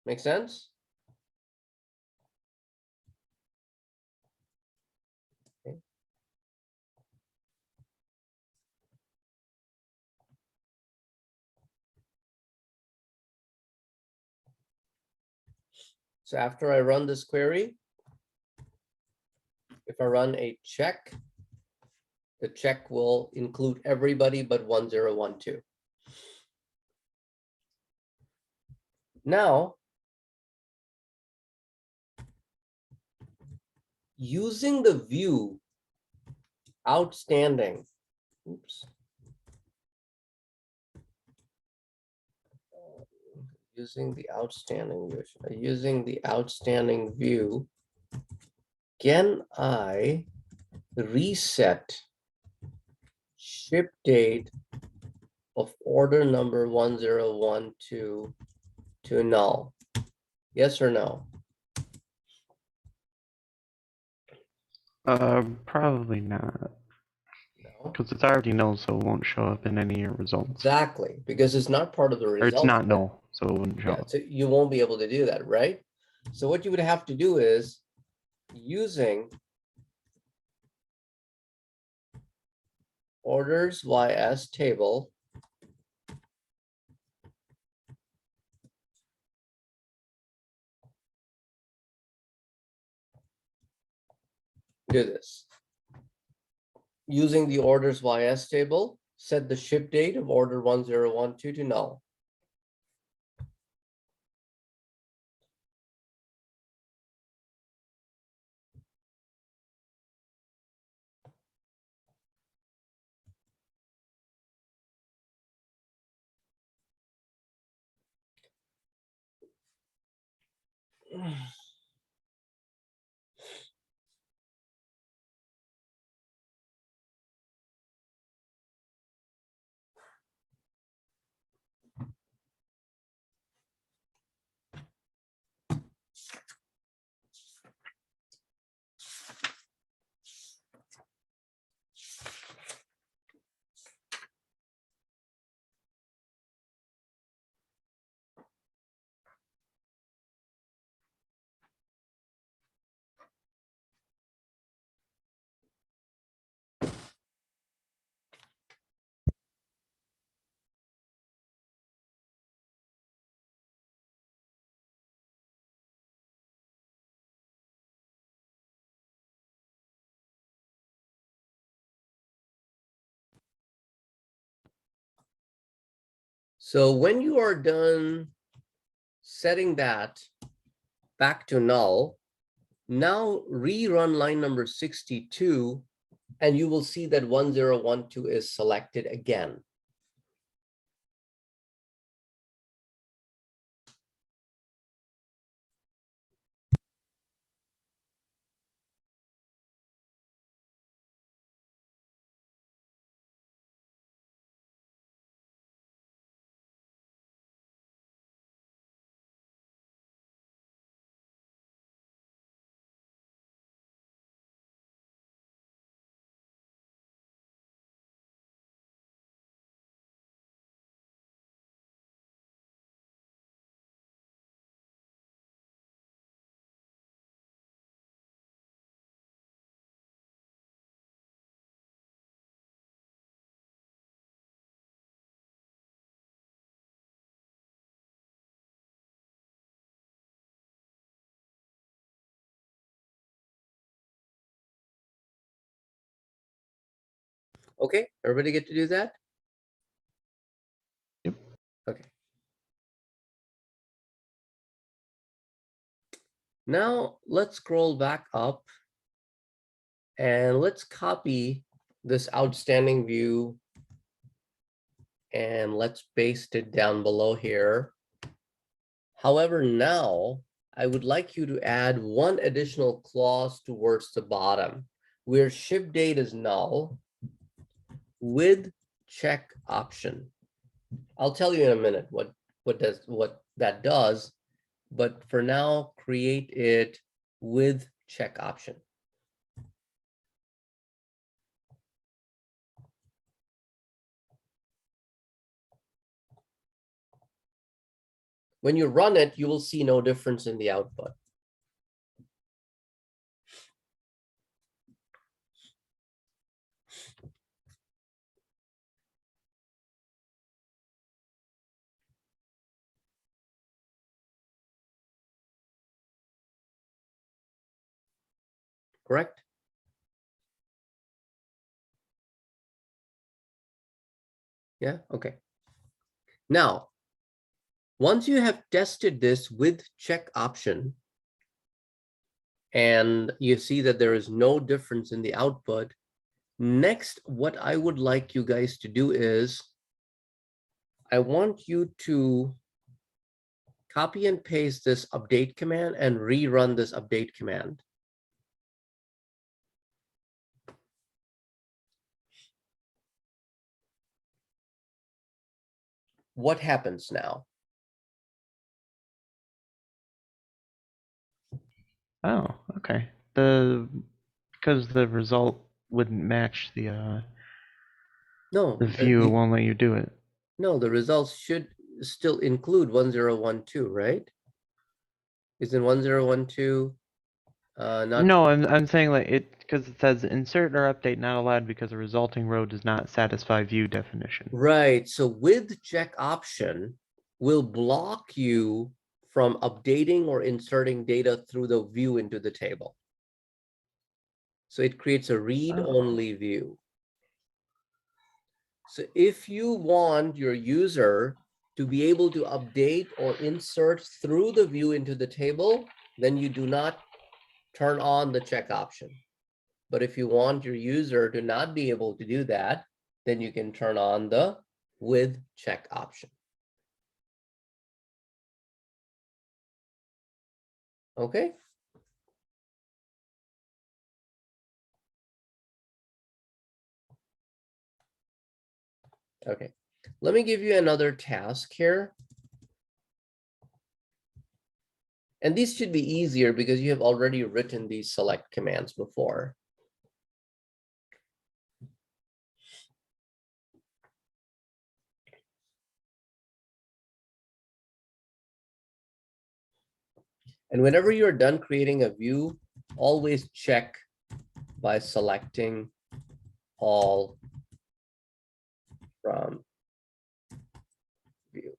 Make sense? Okay. So after I run this query, if I run a check, the check will include everybody but 1012. Now, using the view outstanding, oops. Using the outstanding view, can I reset ship date of order number 1012 to null? Yes or no? Probably not, No. because it's already null, so it won't show up in any of your results. Exactly, because it's not part of the Or result. it's not null, so it wouldn't show Yeah, up. so you won't be able to do that, right? So what you would have to do is using orders ys table, do this. Using the orders ys table, set the ship date of order 1012 to null. So when you are done setting that back to null, now rerun line number 62, and you will see that 1012 is selected again. Okay, everybody get to do that? Yep. Okay. Now let's scroll back up and let's copy this outstanding view and let's paste it down below here. However, now I would like you to add one additional clause towards the bottom where ship date is null with check option. I'll tell you in a minute what that does, but for now, create it with check option. When you run it, you will see no difference in the output. Correct? Yeah, okay. Now, once you have tested this with check option, and you see that there is no difference in the output, next, what I would like you guys to do is, I want you to copy and paste this update command and rerun this update command. What happens now? Oh, okay. Because the result wouldn't match the No, view, it won't let you do it. no, the results should still include 1012, right? Isn't 1012 not? No, I'm saying like it because it says insert or update not allowed because the resulting row does not satisfy view definition. Right. So with check option will block you from updating or inserting data through the view into the table. So it creates a read-only view. So if you want your user to be able to update or insert through the view into the table, then you do not turn on the check option. But if you want your user to not be able to do that, then you can turn on the with check option. Okay. Okay, let me give you another task here. And these should be easier because you have already written these select commands before. And whenever you're done creating a view, always check by selecting all from view.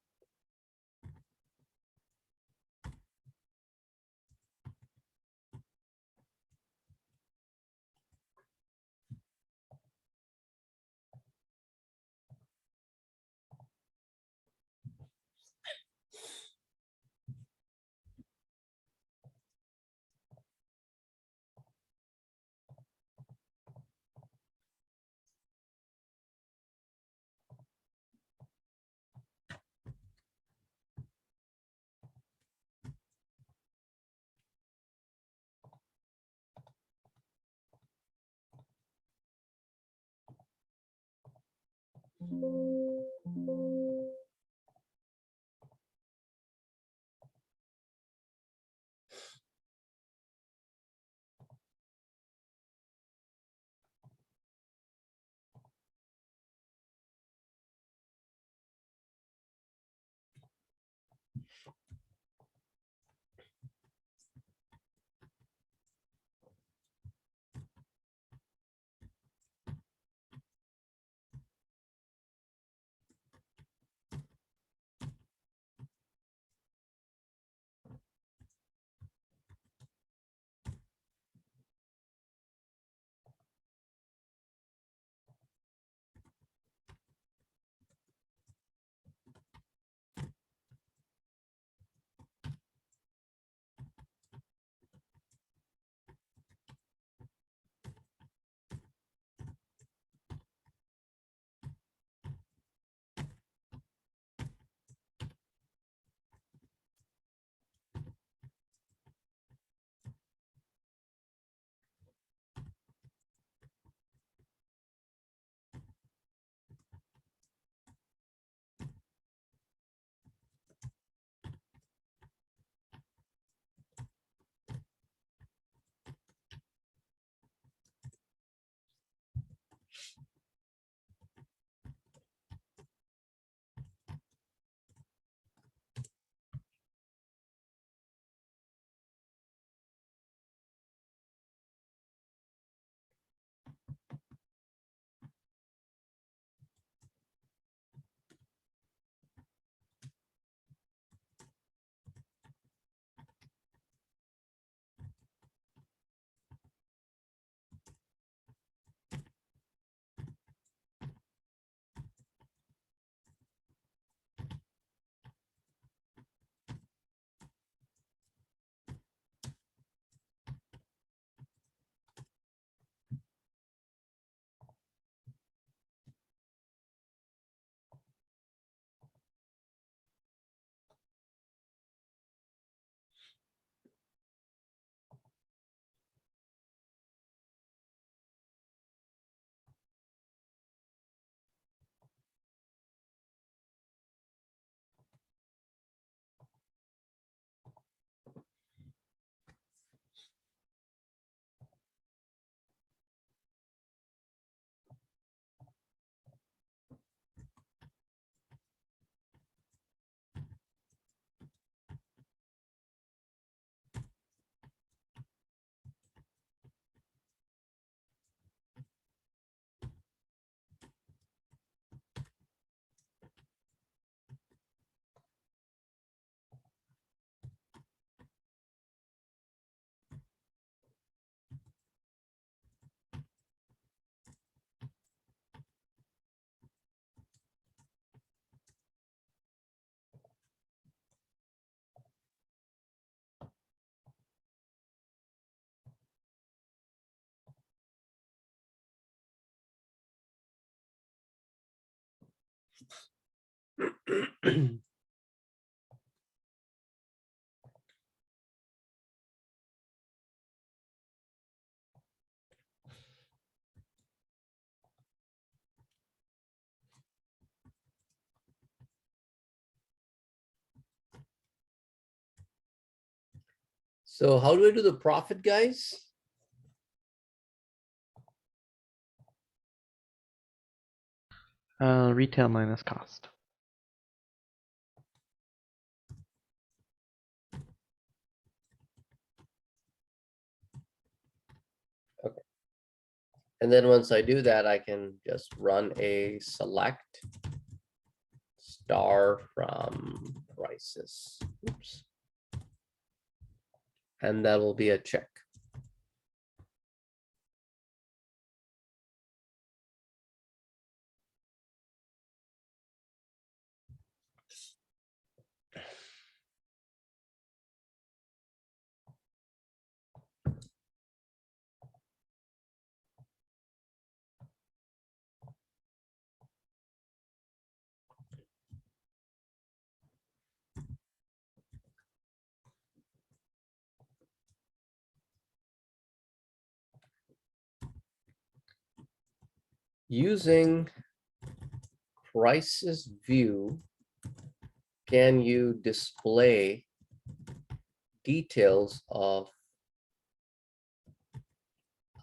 So how do I do the profit, guys? Retail minus cost. And then once I do that, I can just run a select star from prices. Oops. And that will be a check. Using prices view, can you display details of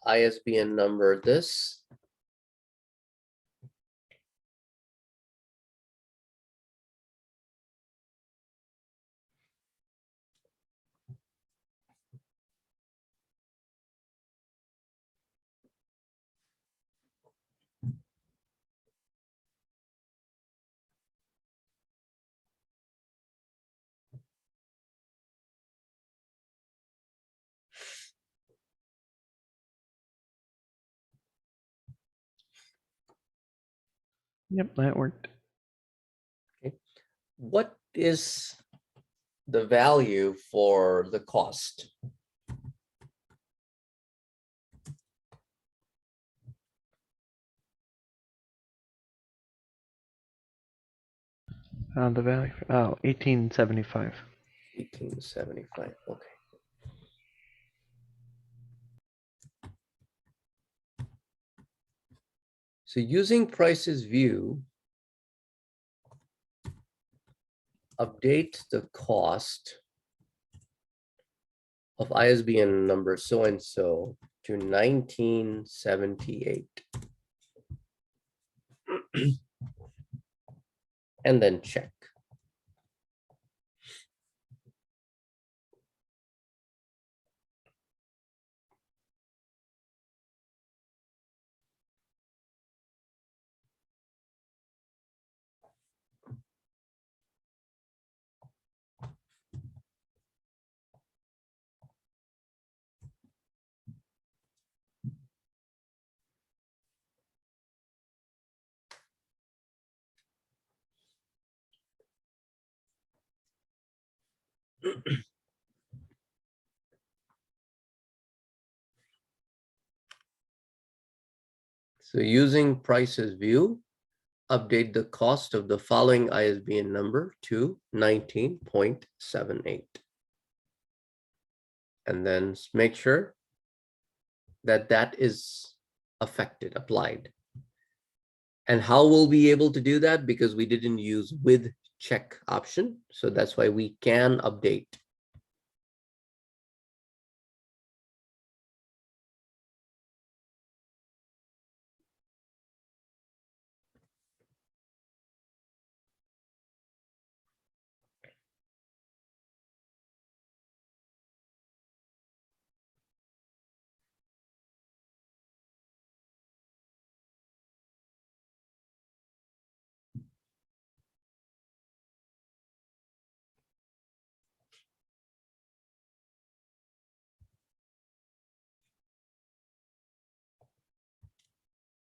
ISBN number this? Yep, that worked. What is the value for the cost? The value. Oh, 1875. 1875. Okay. So using prices view, update the cost of ISBN number so and so to 1978. And then check. So using prices view, update the cost of the following ISBN number to 19.78. And then make sure that that is affected, applied. And how we'll be able to do that? Because we didn't use with check option. So that's why we can update.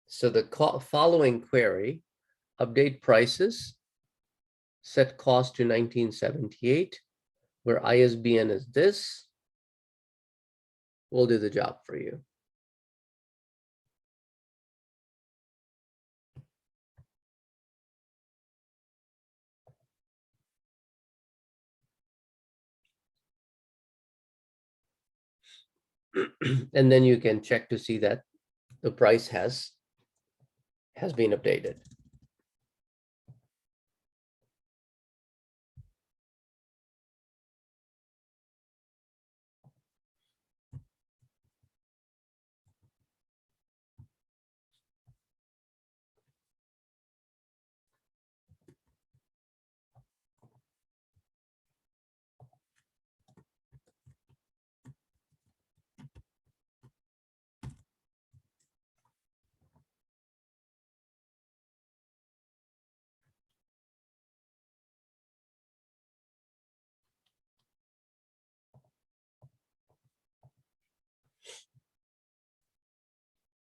So the following query, update prices, set cost to 1978, where ISBN is this, will do the job for you. And then you can check to see that the price has been updated.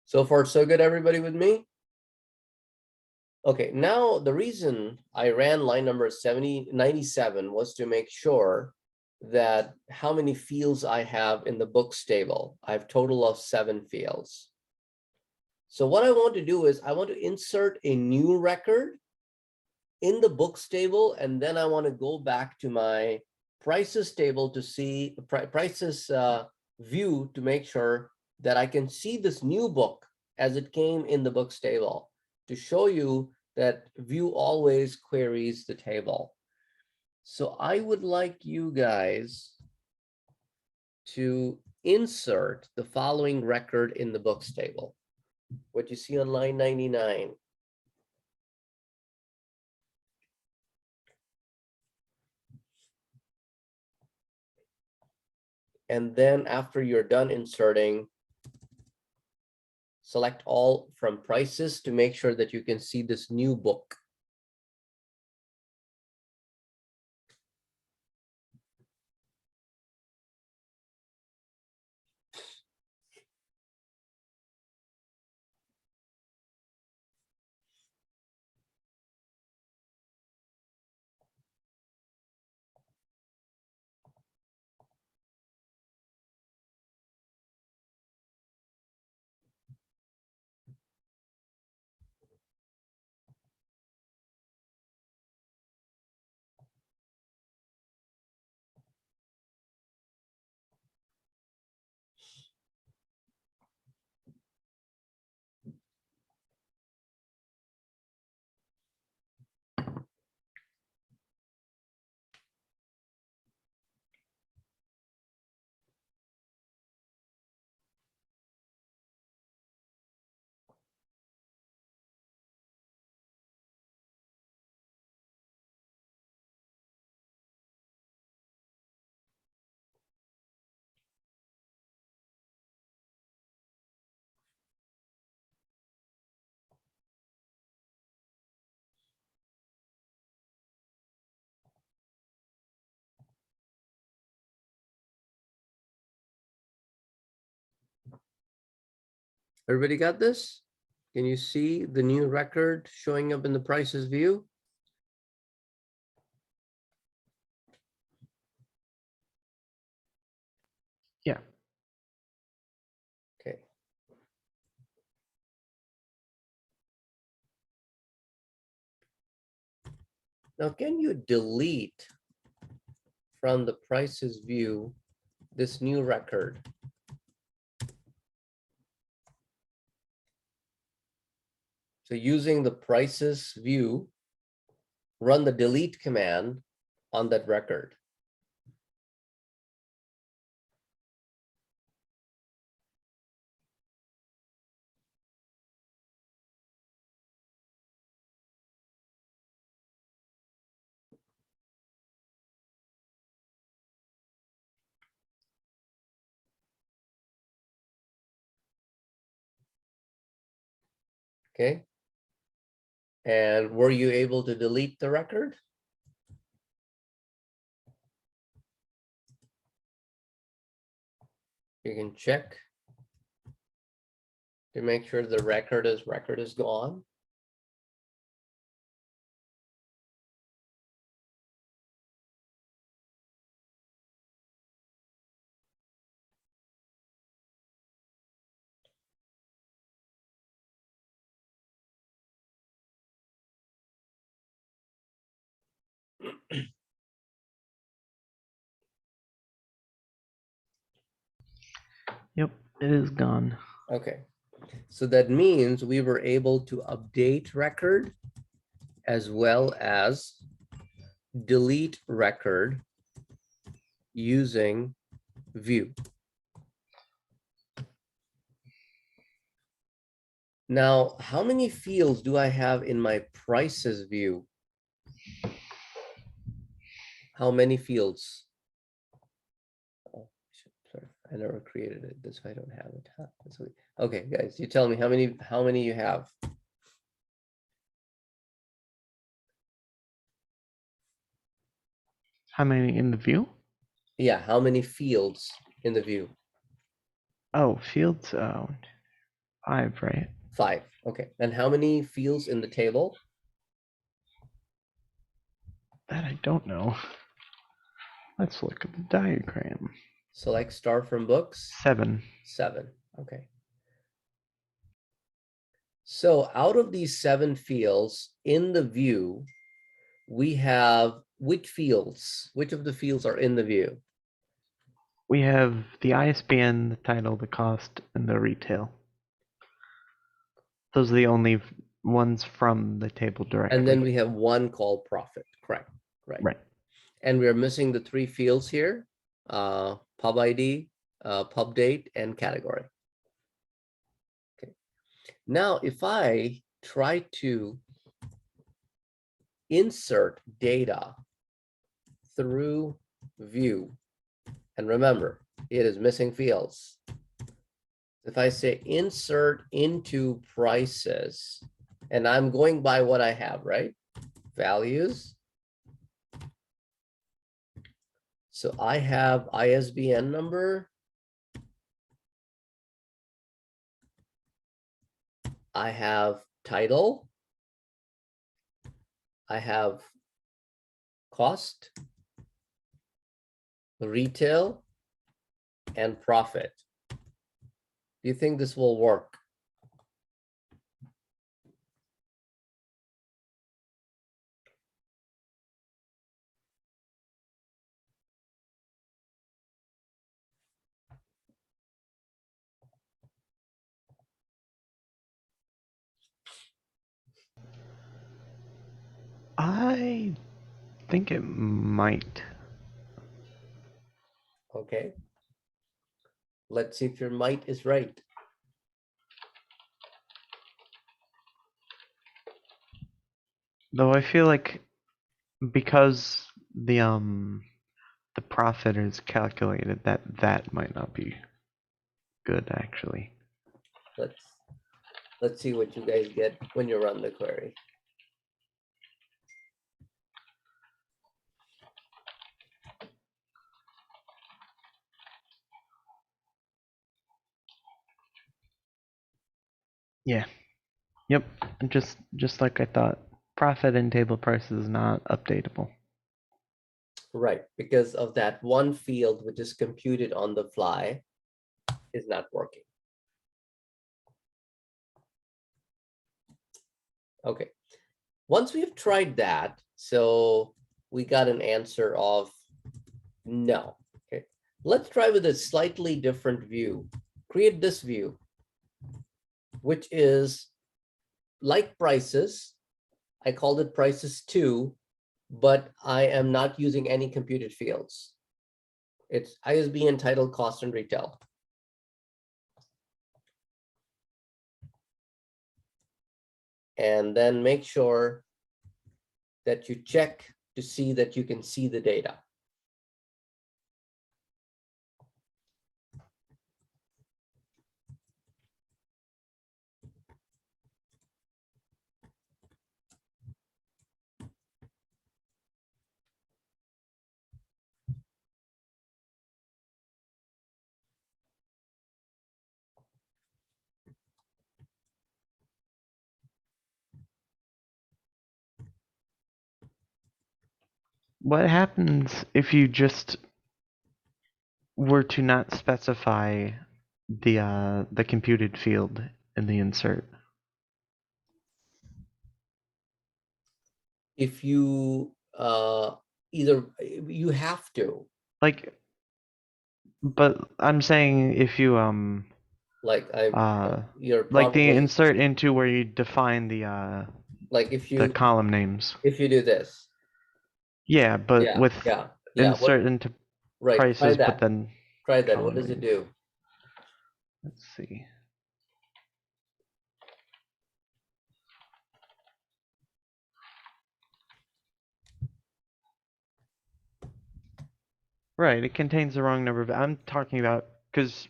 So far, so good, everybody with me? Okay, now the reason I ran line number 97 was to make sure that how many fields I have in the books table. I have total of 7 fields. So what I want to do is I want to insert a new record in the books table, and then I want to go back to my prices table to see prices view to make sure that I can see this new book as it came in the books table, to show you that view always queries the table. So I would like you guys to insert the following record in the books table. What you see on line 99. And then after you're done inserting, select all from prices to make sure that you can see this new book. Everybody got this? Can you see the new record showing up in the prices view? Yeah. Okay. Now, can you delete from the prices view this new record? So using the prices view, run the delete command on that record. Okay. And were you able to delete the record? You can check to make sure the record is gone. Yep, it is gone. Okay, so that means we were able to update record as well as delete record using view. Now, how many fields do I have in my prices view? How many fields? Oh, sorry, I never created it. That's why I don't have it. Huh, that's what- Okay, guys, you tell me how many you have. How many in the view? Yeah, how many fields in the view? Oh, fields. 5, right? 5. Okay, and how many fields in the table? That I don't know. Let's look at the diagram. Select star from books. 7. 7. Okay. So out of these 7 fields in the view, we have which fields? Which of the fields are in the view? We have the ISBN, the title, the cost, and the retail. Those are the only ones from the table directly. And then we have one called profit, correct? Right. And we are missing the 3 fields here, pub ID, pub date, and category. Okay. Now, if I try to insert data through view, and remember, it is missing fields. If I say insert into prices, and I'm going by what I have, right? Values. So I have ISBN number. I have title. I have cost, retail, and profit. Do you think this will work? I think it might. Okay. Let's see if your might is right. Though I feel like because the profit is calculated, that might not be good actually. Let's see what you guys get when you run the query. Yeah. Yep. Just like I thought. Profit and table price is not updatable. Right, because of that one field which is computed on the fly is not working. Okay, once we've tried that, so we got an answer of no. Okay, let's try with a slightly different view. Create this view, which is like prices. I called it prices 2, but I am not using any computed fields. It's ISBN, title, cost, and retail. And then make sure that you check to see that you can see the data. What happens if you just were to not specify the computed field in the insert? If you either you have to, Like But I'm saying if you Like I'm, you're like the probably, insert into where you define like if the you, column names. if you do this, Yeah, but yeah, with yeah, what, insert into right, try prices, but that, then try that, what column does it names. do? Let's see. Right, it contains the wrong number of. I'm talking about because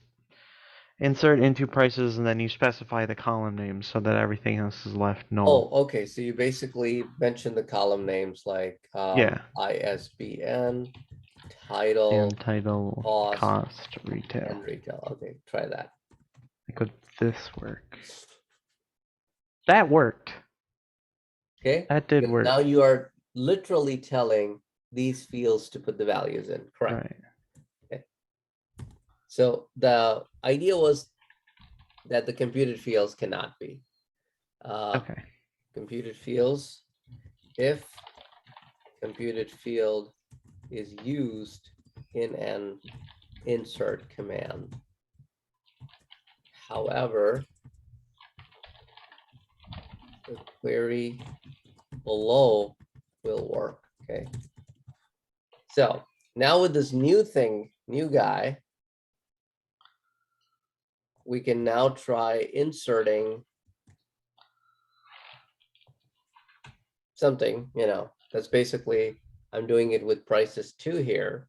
insert into prices and then you specify the column names so that everything else is left null. Oh, okay, so you basically mentioned the column names like Yeah. ISBN, title, And title, cost, cost, retail. and retail. Okay, try that. Could this work? That worked. Okay, That did because work. now you are literally telling these fields to put the values in, correct? Right. So the idea was that the computed fields cannot be. Okay. Computed fields, if computed field is used in an insert command. However, the query below will work, okay? So now with this new thing, new guy, we can now try inserting something, you know, that's basically, I'm doing it with prices 2 here.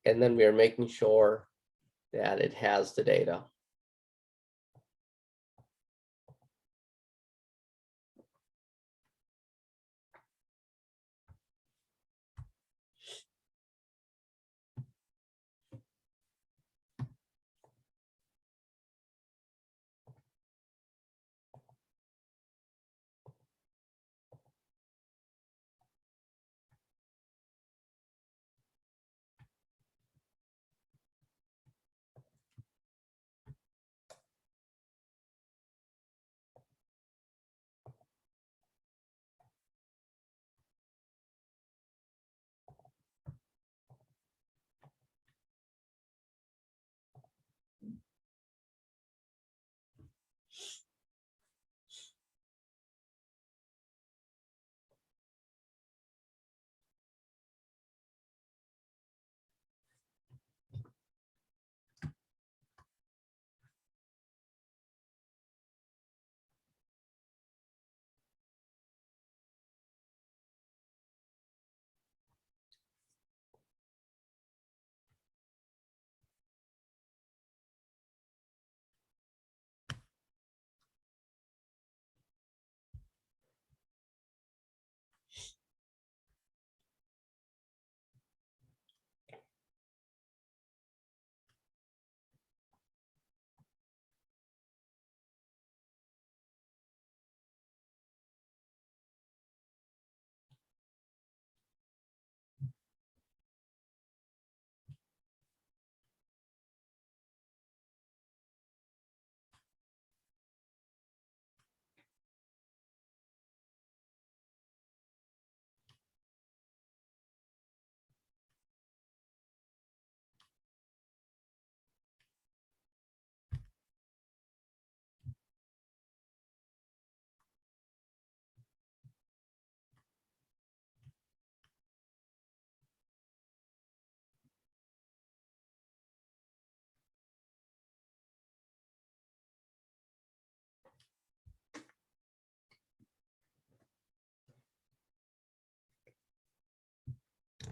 And then we are making sure that it has the data.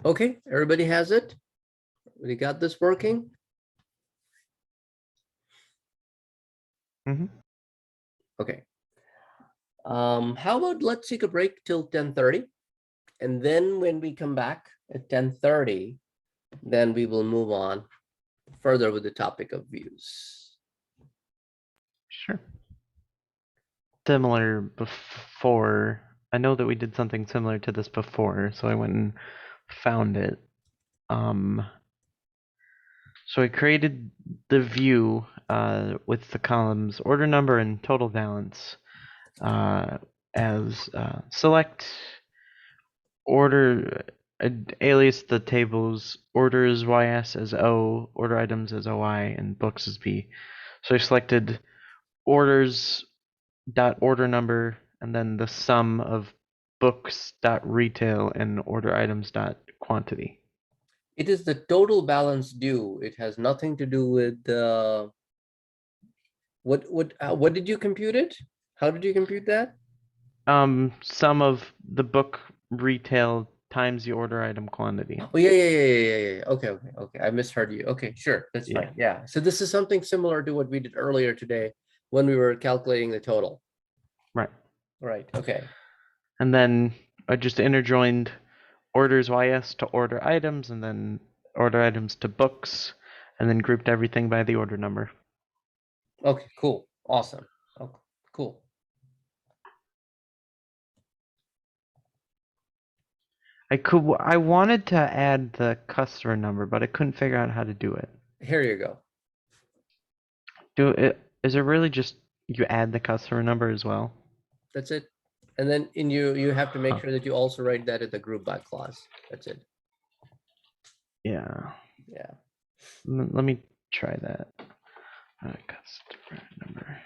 Okay, everybody has it? We got this working? Mm-hmm. Okay. How about let's take a break till 10:30, and then when we come back at 10:30, then we will move on further with the topic of views. Sure. Similar before. I know that we did something similar to this before, so I went and found it. So I created the view with the columns order number and total balance as select order alias the tables orders YS as O, order items as OI, and books as B. So I selected orders dot order number and then the sum of books dot retail and order items dot quantity. It is the total balance due. It has nothing to do with what did you compute it? How did you compute that? Sum of the book retail times the order item quantity. Oh yeah. Okay. I misheard you. Okay, sure, that's Yeah. fine. Yeah. So this is something similar to what we did earlier today when we were calculating the total. Right. Right. Okay. And then I just interjoined orders YS to order items and then order items to books and then grouped everything by the order number. Okay. Cool. Awesome. Okay. Cool. I wanted to add the customer number, but I couldn't figure out how to do it. Here you go. Is it really just you add the customer number as well? That's it. And then you have to make Huh. sure that you also write that in the group by clause. That's it. Yeah. Yeah. Let me try that. Customer number.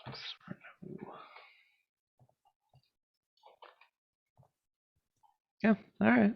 Customer number. Yeah. All right.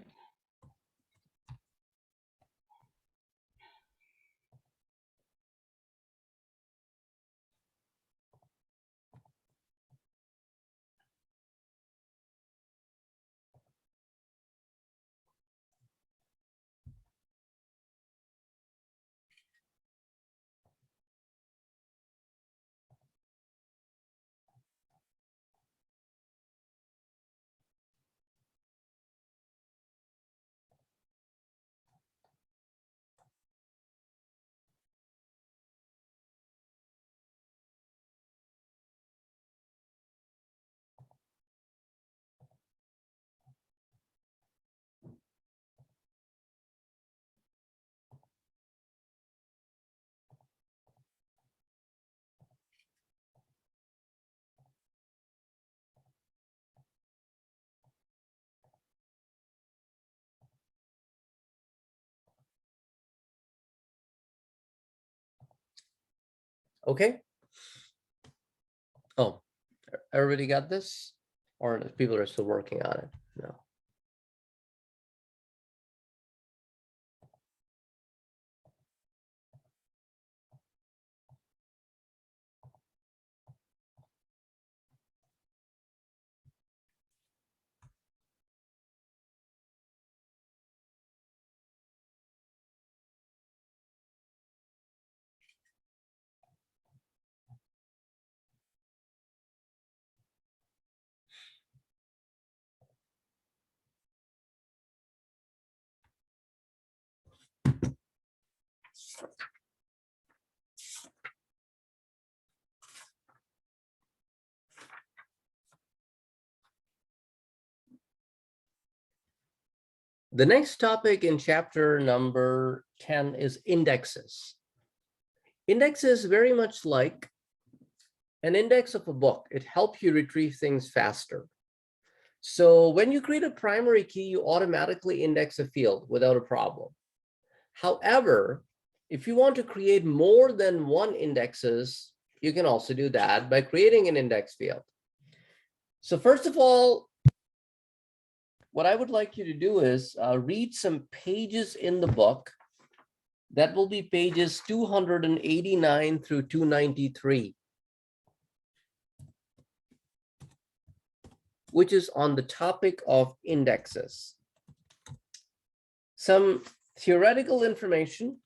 Okay. Oh, everybody got this? Or people are still working on it? No. The next topic in chapter number 10 is indexes. Indexes very much like an index of a book. It helps you retrieve things faster. So when you create a primary key, you automatically index a field without a problem. However, if you want to create more than one indexes, you can also do that by creating an index field. So first of all, what I would like you to do is read some pages in the book. That will be pages 289 through 293, which is on the topic of indexes. Some theoretical information,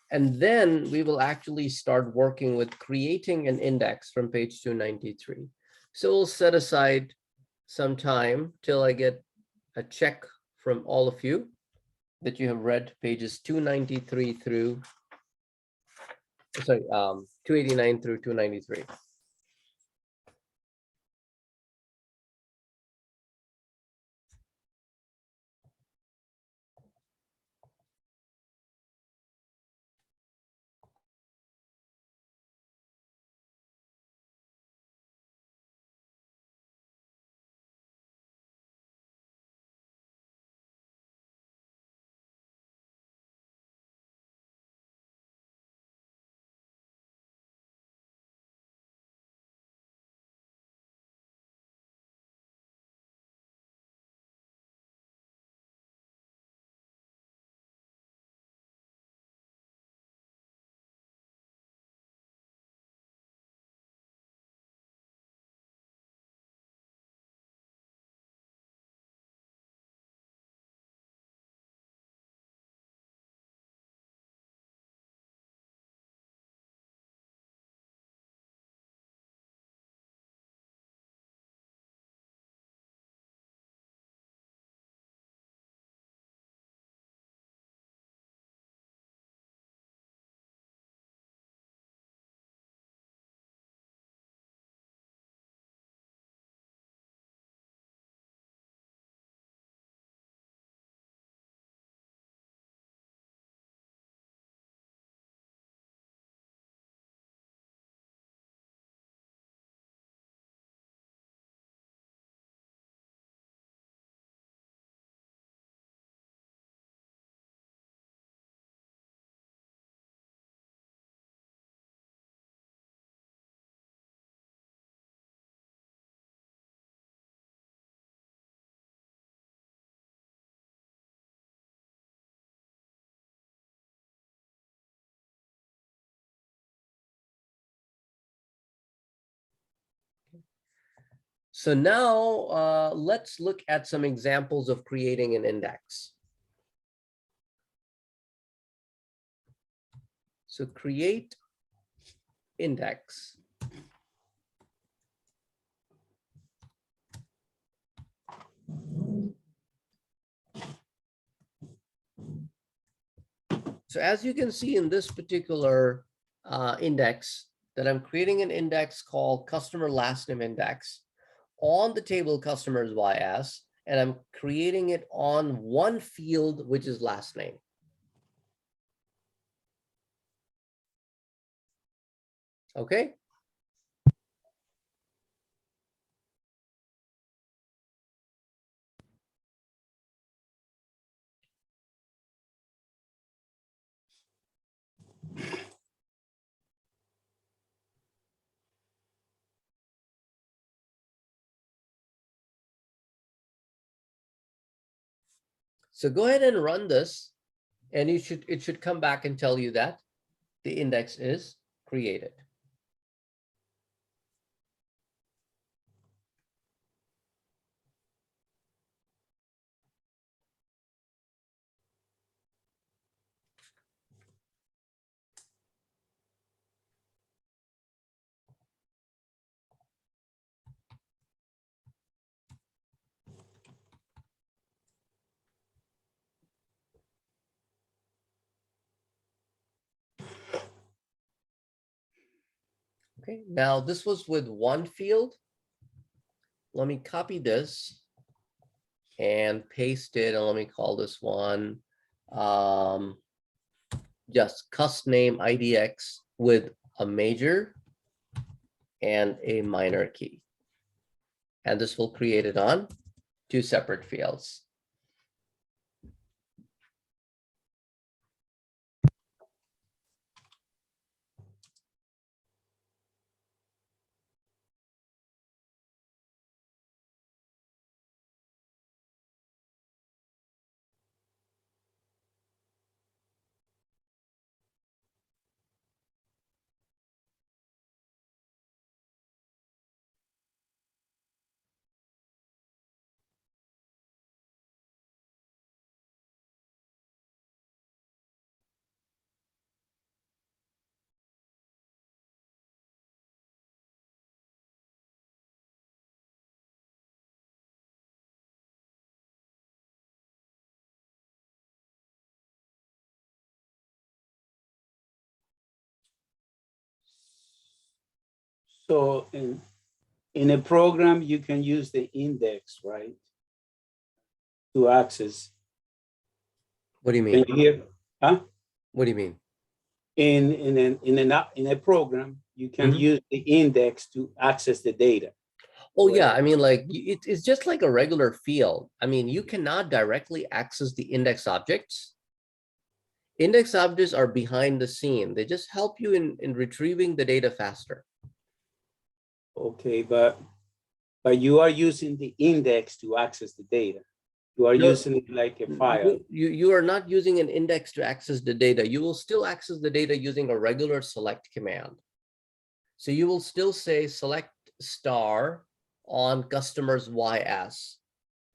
and then we will actually start working with creating an index from page 293. So we'll set aside some time till I get a check from all of you that you have read pages 293 through, sorry, 289 through 293. So now let's look at some examples of creating an index. So create index. So as you can see in this particular index, that I'm creating an index called customer last name index on the table customers YS, and I'm creating it on one field, which is last name. Okay. So go ahead and run this, and it should come back and tell you that the index is created. Okay, now this was with one field. Let me copy this and paste it, and let me call this one just cust name IDX with a major and a minor key. And this will create it on two separate fields. So in a program, you can use the index, right? To access. What do you Can mean? you hear? Huh? What do you mean? In a program, you can Mhm. use the index to access the data. Oh yeah, I mean, like it's just like a regular field. I mean, you cannot directly access the index objects. Index objects are behind the scene. They just help you in retrieving the data faster. Okay, but you are using the index to access the data. You are No, using it like a file. You are not using an index to access the data. You will still access the data using a regular select command. So you will still say select star on customers YS.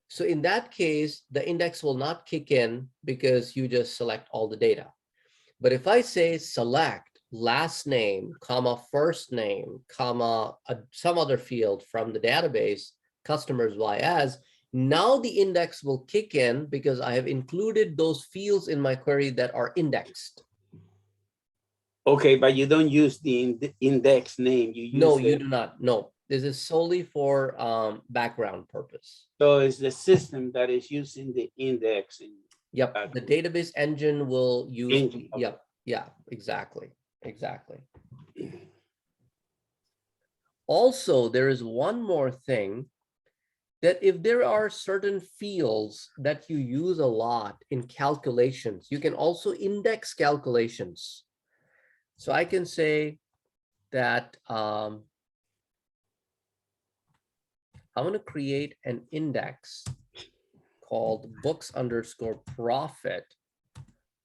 So in that case, the index will not kick in because you just select all the data. But if I say select last name, comma, first name, comma, some other field from the database, customers YS, now the index will kick in because I have included those fields in my query that are indexed. Okay, but you don't use the index name. You use No, you do not. No, this is solely for background purpose. So it's the system that is using the indexing. Yep, the database engine will use. Engine, okay. Yep, yeah, exactly, exactly. Also, there is one more thing, that if there are certain fields that you use a lot in calculations, you can also index calculations. So I can say that I'm going to create an index called books underscore profit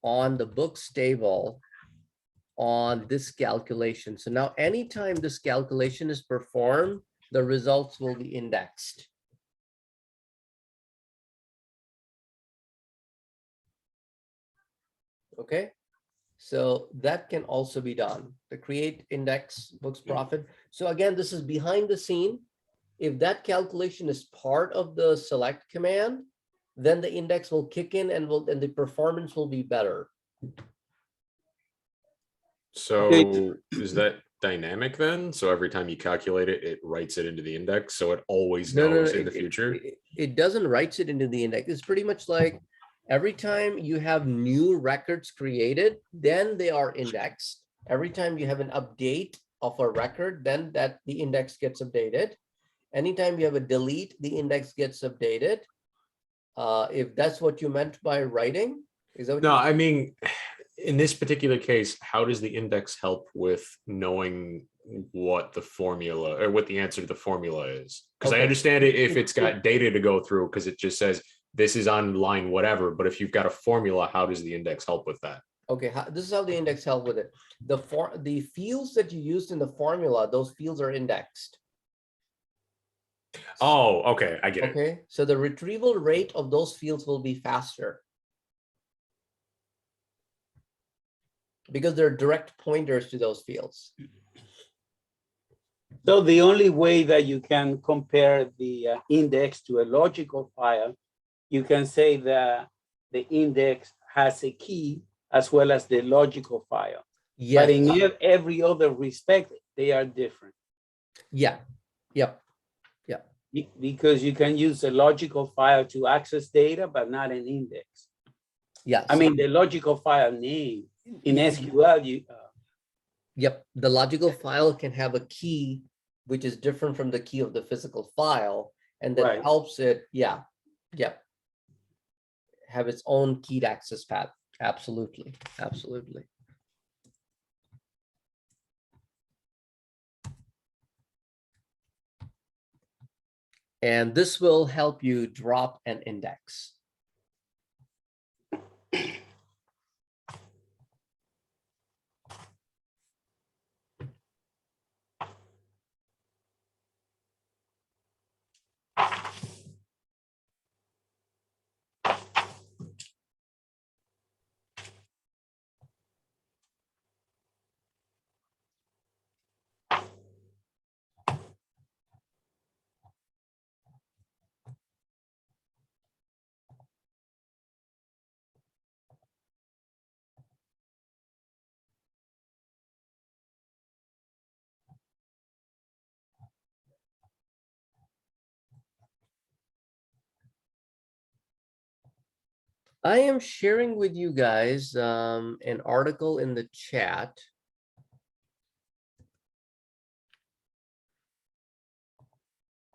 on the books table on this calculation. So now anytime this calculation is performed, the results will be indexed. Okay, so that can also be done. The create index books profit. So again, this is behind the scene. If that calculation is part of the select command, then the index will kick in and the performance will be better. So is that dynamic then? So every time you calculate it, it writes it into the index, so it always knows in the future? It doesn't write it into the index. It's pretty much like every time you have new records created, then they are indexed. Every time you have an update of a record, then that the index gets updated. Anytime you have a delete, the index gets updated. If that's what you meant by writing, is that what No, you- I mean, in this particular case, how does the index help with knowing what the formula or what the answer to the formula is? Because I Okay. understand it if it's got data to go through, because it just says this is on line whatever. But if you've got a formula, how does the index help with that? Okay, this is how the index help with it. The fields that you used in the formula, those fields are indexed. Oh, okay, I get it. Okay, so the retrieval rate of those fields will be faster. Because they're direct pointers to those fields. So the only way that you can compare the index to a logical file, you can say that the index has a key as well as the logical file. But in every other respect, they are different. Yeah, yep. Because you can use a logical file to access data, but not an index. Yes. I mean, the logical file name in SQL, Yep, the logical file can have a key which is different from the key of the physical file, and that Right. helps it, yep, have its own keyed access path. Absolutely, absolutely. And this will help you drop an index. I am sharing with you guys an article in the chat